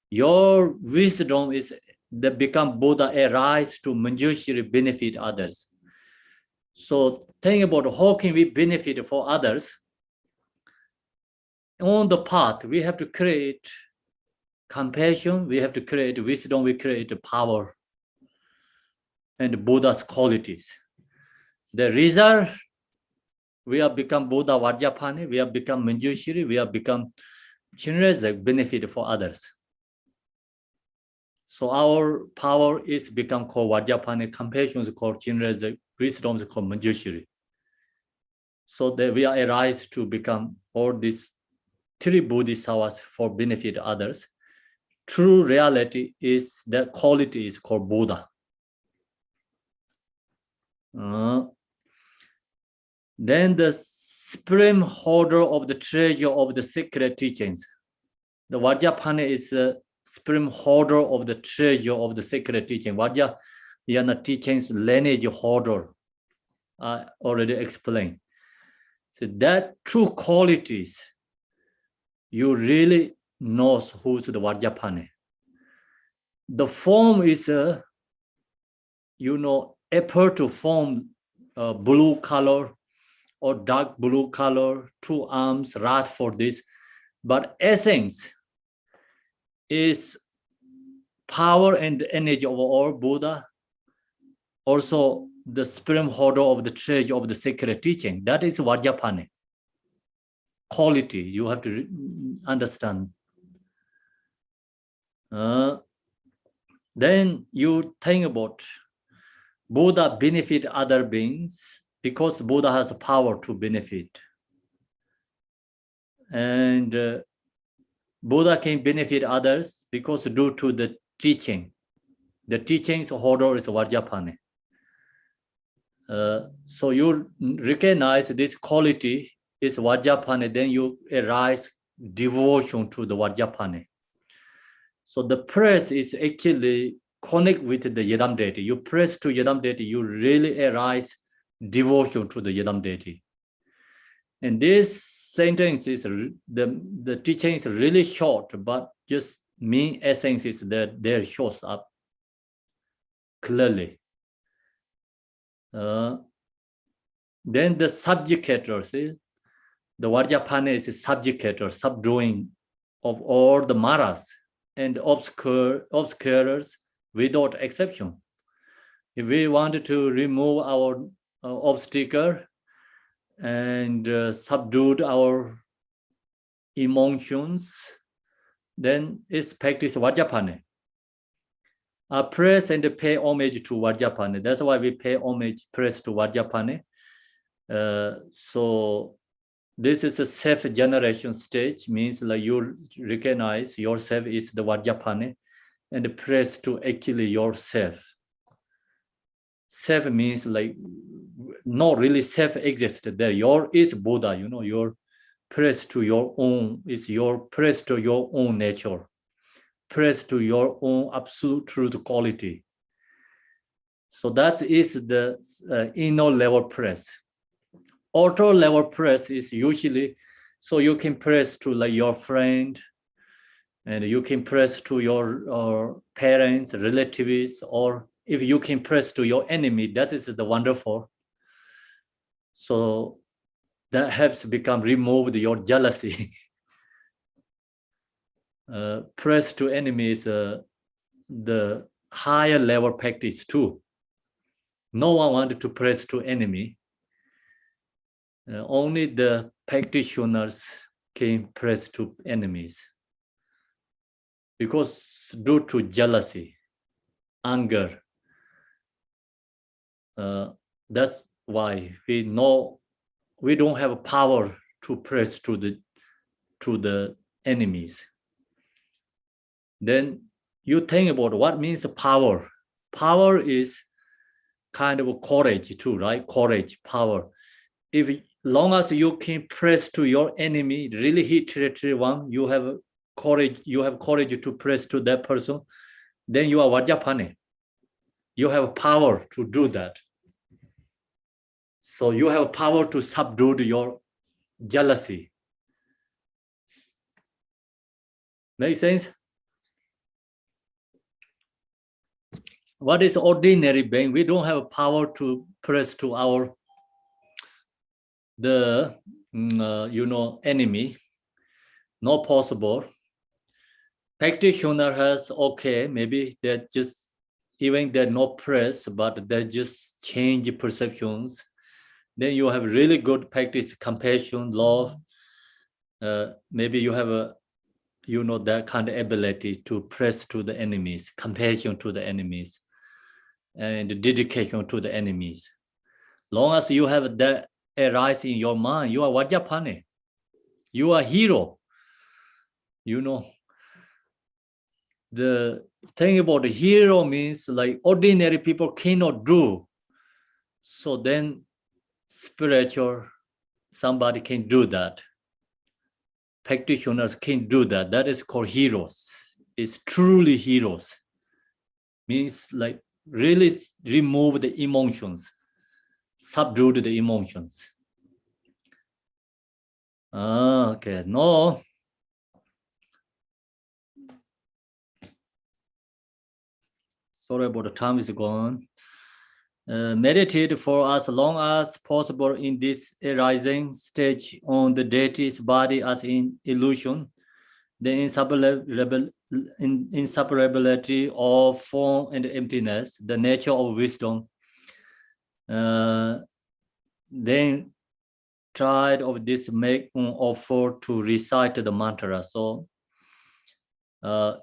Your wisdom is that become Buddha arise to Manjushri benefit others. So think about how can we benefit for others. On the path, we have to create compassion, we have to create wisdom, we create power and Buddha's qualities. The result, we have become Buddha Vajrapani, we have become Manjushri, we have become Chinrezek, benefit for others. So our power is become called Vajrapani, compassion is called Chinrezek, wisdom is called Manjushri. So that we are arise to become all these three Bodhisattvas for benefit others. True reality is that quality is called Buddha. Then the supreme holder of the treasure of the secret teachings. The Vajrapani is the supreme holder of the treasure of the secret teaching. Vajrayana teachings lineage holder. I already explained. So that true qualities, you really know who's the Vajrapani. The form is effort to form blue color or dark blue color, two arms, wrath for this. But essence is power and energy of all Buddha, also the supreme holder of the treasure of the sacred teaching. That is Vajrapani. Quality, you have to understand. Then you think about Buddha benefit other beings because Buddha has power to benefit. And Buddha can benefit others because due to the teaching. The teaching's holder is Vajrapani. So you recognize this quality is Vajrapani, then you arise devotion to the Vajrapani. So the press is actually connect with the Yedam deity. You press to Yedam deity, you really arise devotion to the Yedam deity. And this sentence is, the teaching is really short, but just main essence is that there shows up clearly. Then the subjugator, see, the Vajrapani is a subjugator, subduing of all the maras and obscurers without exception. If we wanted to remove our obstacle and subdued our emotions, then it's practice Vajrapani. Praise and pay homage to Vajrapani. That's why we pay homage, praise to Vajrapani. So this is a self-generation stage, means like you recognize yourself is the Vajrapani and praise to actually yourself. Self means like not really self exists there. Your is Buddha, you know, your praise to your own is your praise to your own nature, praise to your own absolute truth quality. So that is the inner level praise. Outer level praise is usually, so you can praise to like your friend, and you can praise to your parents, relatives, or if you can praise to your enemy, that is the wonderful. So that helps become remove your jealousy. Praise to enemies, the higher level practice too. No one wanted to praise to enemy. Only the practitioners can praise to enemies. Because due to jealousy, anger, that's why we know we don't have power to praise to the enemies. Then you think about what means power. Power is kind of courage too, right? Courage, power. If long as you can press to your enemy, really hit territory one, you have courage to press to that person, then you are Vajrapani. You have power to do that. So you have power to subdue your jealousy. Make sense? What is ordinary being? We don't have power to press to our enemy. Not possible. Practitioner has okay, maybe they're just even they're not press, but they just change perceptions. Then you have really good practice, compassion, love. Maybe you have that kind of ability to press to the enemies, compassion to the enemies, and dedication to the enemies. Long as you have that arise in your mind, you are Vajrapani. You are hero. The thing about the hero means like ordinary people cannot do. So then spiritual, somebody can do that. Practitioners can do that. That is called heroes. It's truly heroes. Means like really remove the emotions, subdue the emotions. Okay, no. Sorry about the time is gone. meditate for as long as possible in this arising stage on the deity's body as in illusion, the inseparability of form and emptiness, the nature of wisdom. Then tried of this make an offer to recite the mantra. So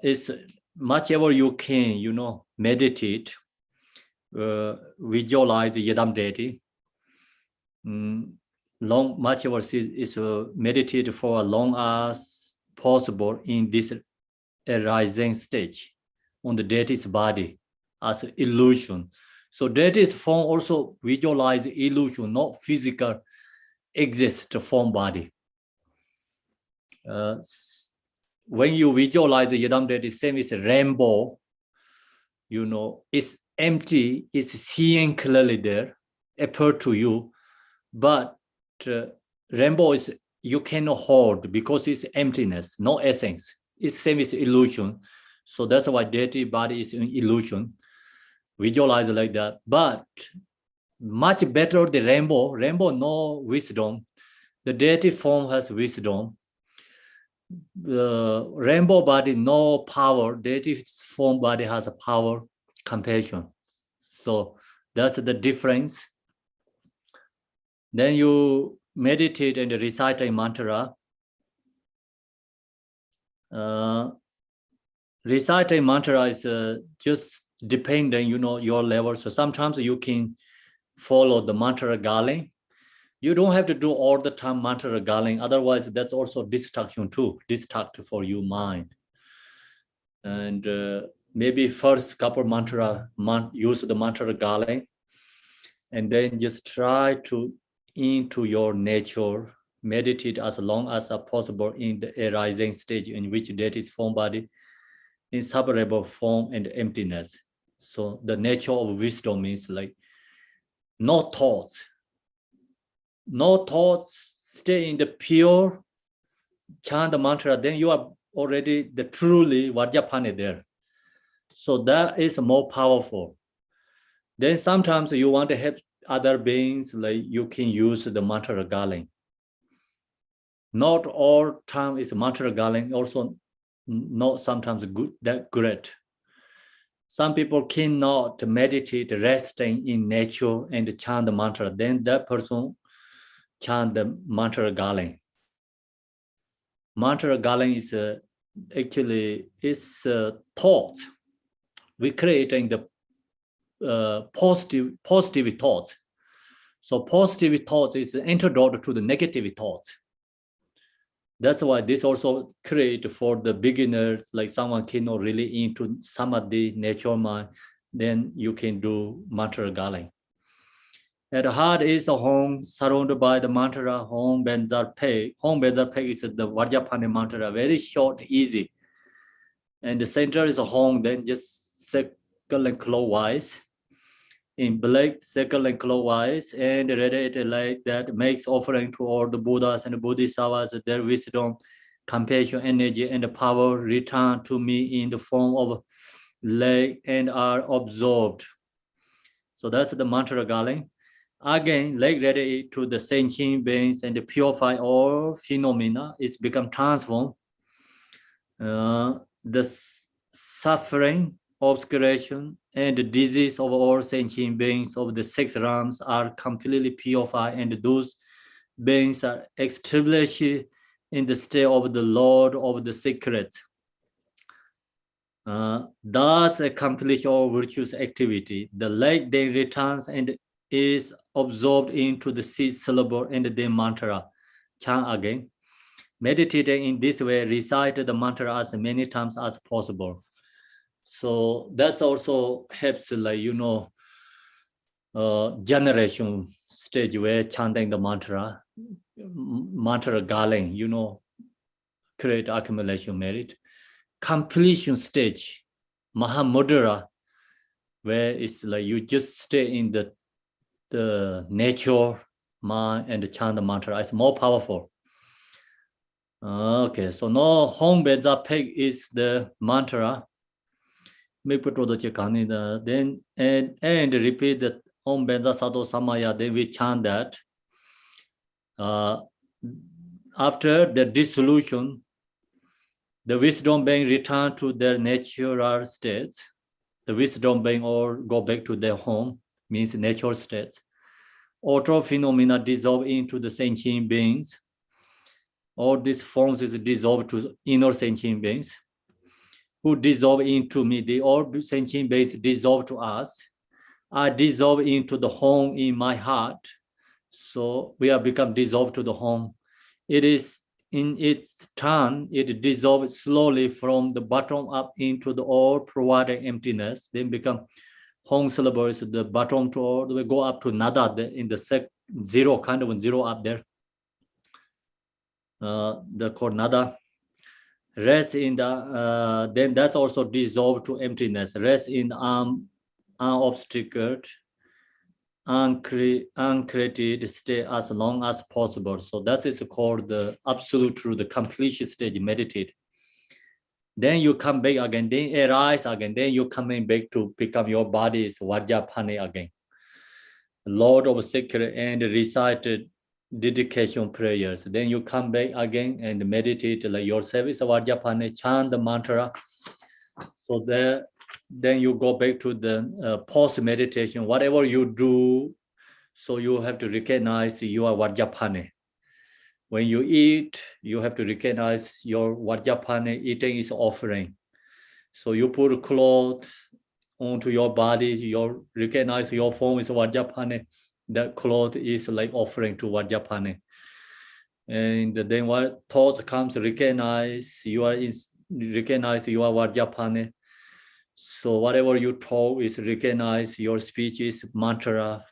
it's much ever you can, meditate, visualize the Yadam deity. Much ever is meditate for as long as possible in this arising stage on the deity's body as illusion. So deity's form also visualize illusion, not physical exist form body. When you visualize the Yadam deity, same as a rainbow, it's empty, it's seeing clearly there, appear to you, but rainbow is you cannot hold because it's emptiness, no essence. It's same as illusion. So that's why deity body is an illusion. Visualize like that. But much better the rainbow no wisdom. The deity form has wisdom. The rainbow body no power. Deity form body has a power, compassion. So that's the difference. Then you meditate and recite a mantra. Recite a mantra is just depending, your level. So sometimes you can follow the mantra galing. You don't have to do all the time mantra galing. Otherwise, that's also distraction too. Distract for your mind. And maybe first couple mantra, use the mantra galing, and then just try to into your nature, meditate as long as possible in the arising stage in which deity's form body, inseparable form and emptiness. So the nature of wisdom is like no thoughts. No thoughts, stay in the pure chant mantra, then you are already the truly Vajrapani there. So that is more powerful. Then sometimes you want to help other beings, like you can use the mantra galing. Not all time is mantra galing, also not sometimes good, that great. Some people cannot meditate resting in nature and chant the mantra, then that person chant the mantra galing. Mantra galing is actually thoughts. We creating the positive thoughts. So positive thoughts is an antidote to the negative thoughts. That's why this also create for the beginners, like someone cannot really into samadhi, nature mind, then you can do mantra galing. At the heart is a home surrounded by the mantra Home Benzar Peg. Home Benzar Peg is the Vajrapani mantra, very short, easy. And the center is a home, then just circle and clockwise. In black, circle and clockwise, and read it like that, makes offering to all the Buddhas and the Bodhisattvas, their wisdom, compassion, energy, and power return to me in the form of light and are absorbed. So that's the mantra galing. Again, like ready to the sentient beings and purify all phenomena, it's become transformed. The suffering, obscuration, and the disease of all sentient beings of the six realms are completely purified, and those beings are established in the state of the Lord of the secrets. Thus accomplish all virtuous activity. The light then returns and is absorbed into the seed syllable and the mantra. Chant again. Meditating in this way, recite the mantra as many times as possible. So that's also helps, like, generation stage where chanting the mantra galing, create accumulation merit. Completion stage, Mahamudra, where it's like you just stay in the nature, mind, and chant the mantra. It's more powerful. Okay, so now Home Beza Peg is the mantra. Then and repeat Om Benza Sato Samaya, then we chant that. After the dissolution, the wisdom being return to their natural states. The wisdom being all go back to their home, means natural states. Auto phenomena dissolve into the sentient beings. All these forms is dissolved to inner sentient beings, who dissolve into me. The all sentient beings dissolve to us. I dissolve into the home in my heart. So we have become dissolved to the home. It is in its turn, it dissolves slowly from the bottom up into the all providing emptiness, then become home syllables, the bottom to all, we go up to nada in the zero, kind of zero up there. The called nada. Rest in the, then that's also dissolved to emptiness. Rest in unobstructed, uncreated state as long as possible. So that is called the absolute truth, the complete stage, meditate. Then you come back again, then arise again, then you coming back to become your body is Vajrapani again. Lord of Secret and recited dedication prayers. Then you come back again and meditate like yourself is Vajrapani, chant the mantra. So there, then you go back to the post meditation. Whatever you do, so you have to recognize you are Vajrapani. When you eat, you have to recognize your Vajrapani eating is offering. So you put cloth onto your body, you recognize your form is Vajrapani. That cloth is like offering to Vajrapani. And then what thought comes, recognize you are Vajrapani. So whatever you talk is recognize your speech is mantra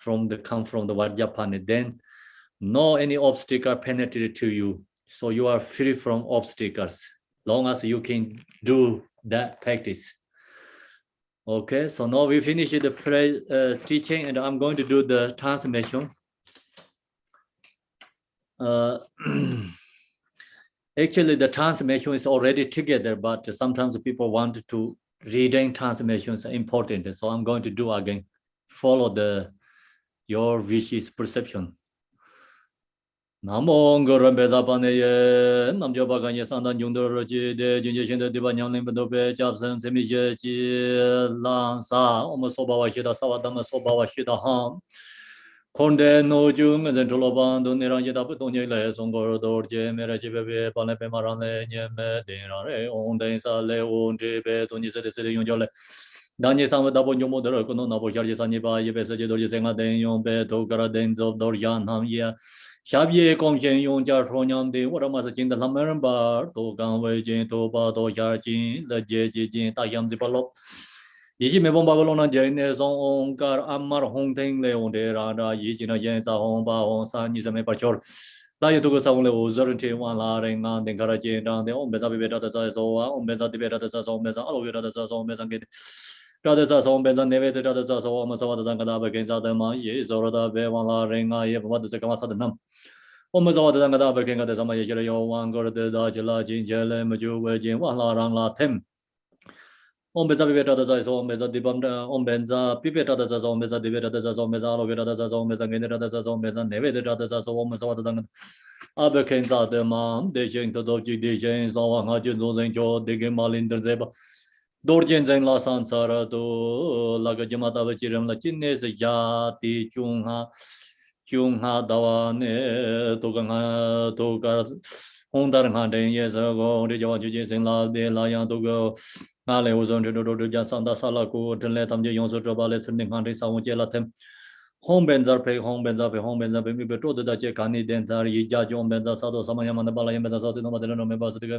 come from the Vajrapani. Then no any obstacle penetrate to you. So you are free from obstacles, long as you can do that practice. Okay, so now we finish the teaching and I'm going to do the transmission. Actually, the transmission is already together, but sometimes people want to reading transmissions are important. So I'm going to do again, follow your wishes perception. Namo Guru Bezapane, Namjo Baganya Sandan Yundoroji, the Junjin the Dibanyan Limbadobe, Jabson, Semiji, Lansa, Omosoba Shida Sawadama Soba Shida Ham, Konde no Jung, and then Toloban, Duniranja Putonia, Songor Dorje, Merajibe, Palepe Marane, Yeme, Dinare, Ondensa, Leon, Jibe, Tunis, the city Yunjole. Danye sama dabo nyomo dero kono nabo sharje saniba ye bese je dorje senga den yon be to gara den zob dorjan ham ye shabye kongshen yon jar shonyam de wara mas jin da lamran bar to gang wei jin to ba to shar jin le je je jin ta yam zi palop yi me bon ba lo na je ne song on kar amar hong teng le on de ra da yi jin na yen sa hong ba hong sa ni se me pa chor la ye to ko sa hong le o zar te wan la re nga den gara jin dang de on be sa be da sa so wa on be sa de be da sa so me sa alo be da sa so me sa ge Radha Song Benza Neve Radha Saso Masawada Zangada Bakenza the Ma Ye Zorada Bevala Ringa Ye What the Kamasadam. Omazawada Zangada Bakenga the Samaya Yo One Gor the Dajala Jinjele Maju Wajin Wala Rangla Tem. Ombeza Pipeta the Saso Meza Dibanda Ombenza Pipeta the Saso Meza Diveta the Saso Meza Loveta the Saso Meza Genera the Saso Meza Neve the Saso Masawada Zangada. Abakenza the Mam, the Jing to Doji, the James, all Hajin Zozenjo, the Gimalin the Zeba. Dorjen Zeng La Sansara to Lagajamata Vachiram La Chines Yati Chungha Dawane Toganga Toga Hondar Handen years ago, the Jawaji Zeng La de Layan to go. Ale was on to Jasanda Salaku to let them the Yonso Trobales and Handi Sawujelatem. Home Benza pay home Benza pay home Benza pay to the Dache Kani Dentar Yija John Benza Sato Samayam and the Balayam Benza Sato no members to go.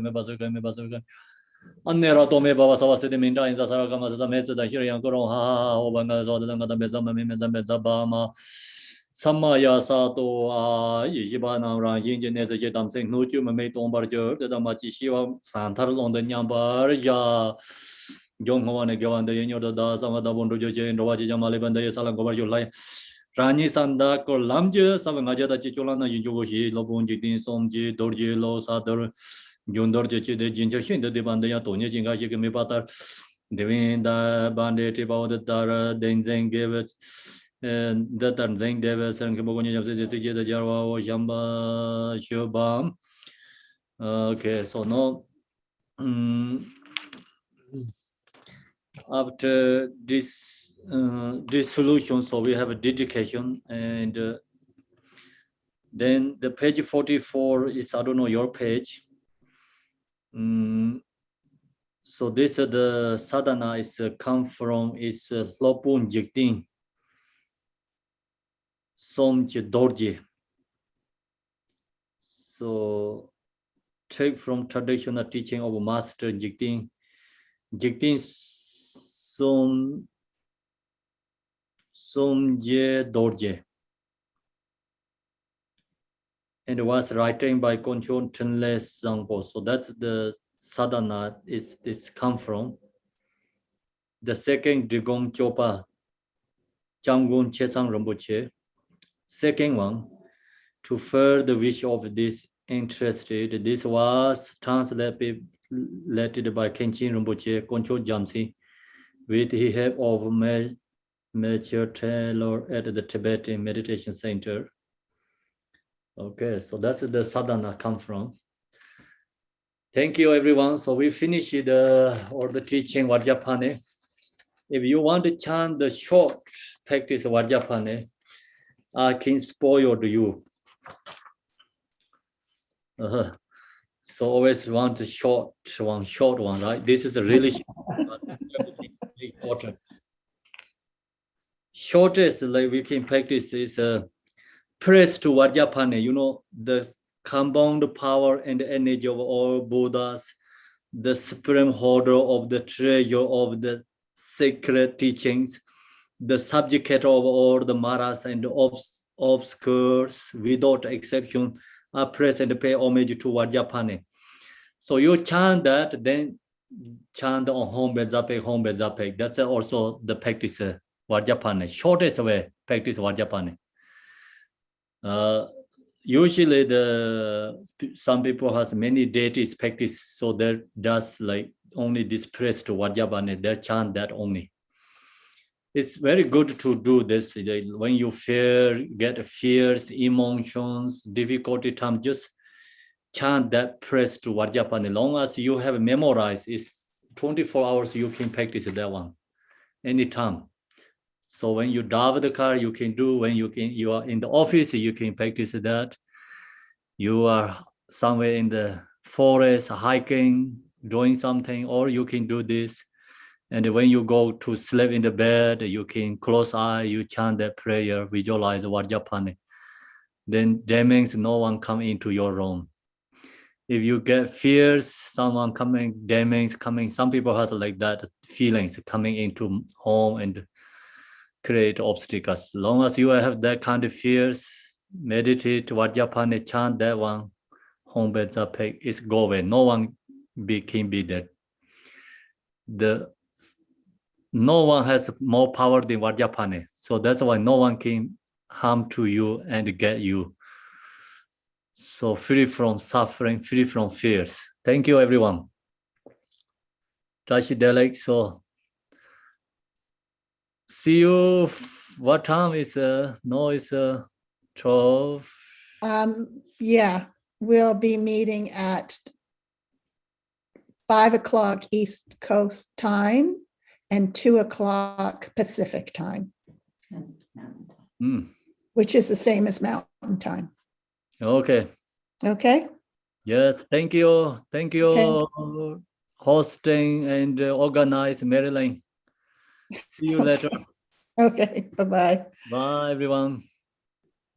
Annera Tome Baba Savasi the Minda in the Saragama Mesa, the Hirian Koroha, Obanga Zodan, the Mezama Meza Bama, Samaya Sato, Yishibana, Ranjin, Nezajetam, St. Nutu, Mameton Barger, the Machishi, Santar on the Nyambar, John Hoan, Gavan, the Yenio, the Sama, the Bondojo, and Rawaji Maliban, the Salango, you like Rani Sanda, Kolamja, Savanaja, Chicholana, Yuji, Lobunji, Somji, Dorji, Lo Sador. Jundorje de Jinjashin, the Bandaya, Tonya Jinga, Jimmy Patar, Devin, the Bandit about the Dara, Denzeng gave it and that and Zeng Devas and Kimogonia the Jarwa Shamba Shubam. Okay, so now after this this solution, so we have a dedication, and then the page 44 is, I don't know, your page. So this the sadhana is come from is Lopun Jikting Somje Dorje. So take from traditional teaching of Master Jikting Somje Dorje, and it was written by Konchon Tenle Sangpo. So that's the sadhana it's come from. The second Drigong Chopa Jamgun Chesang Rinpoche. Second one, to further the wish of this interested, this was translated by Khenchin Rinpoche, Koncho Jamsi, with the help of Major Taylor at the Tibetan Meditation Center. Okay, so that's the sadhana come from. Thank you, everyone. So we finished all the teaching Vajrapani. If you want to chant the short practice Vajrapani, I can spoil you. So always want a short one, right? This is a really important. Shortest like we can practice is press to Vajrapani. You know, the compound power and energy of all Buddhas, the supreme holder of the treasure of the sacred teachings, the subjugate of all the maras and obscures, without exception, are present and pay homage to Vajrapani. So you chant that, then chant on home bezapek. That's also the practice Vajrapani. Shortest way practice Vajrapani. Usually some people has many deities practice, so that does like only this press to Vajrapani, they chant that only. It's very good to do this when you get fears, emotions, difficulty time, just chant that press to Vajrapani. Long as you have memorized, it's 24 hours you can practice that one anytime. So when you drive the car, you can do. When you are in the office, you can practice that. You are somewhere in the forest, hiking, doing something, or you can do this. And when you go to sleep in the bed, you can close eye, you chant that prayer, visualize Vajrapani. Then that means no one come into your room. If you get fears, someone coming, that means coming. Some people has like that feelings coming into home and create obstacles. As long as you have that kind of fears, meditate Vajrapani, chant that one, home bezapek, is go away. No one can be that. No one has more power than Vajrapani. So that's why no one can harm to you and get you. So free from suffering, free from fears. Thank you, everyone. Tashi Delek, so see you. What time is no, it's 12. Yeah, we'll be meeting at 5 o'clock East Coast time and 2 o'clock Pacific time, which is the same as Mountain time. Okay. Okay. Yes, thank you. Thank you, Okay. hosting and organize Marilyn. See you later. Okay, bye-bye. Bye, everyone.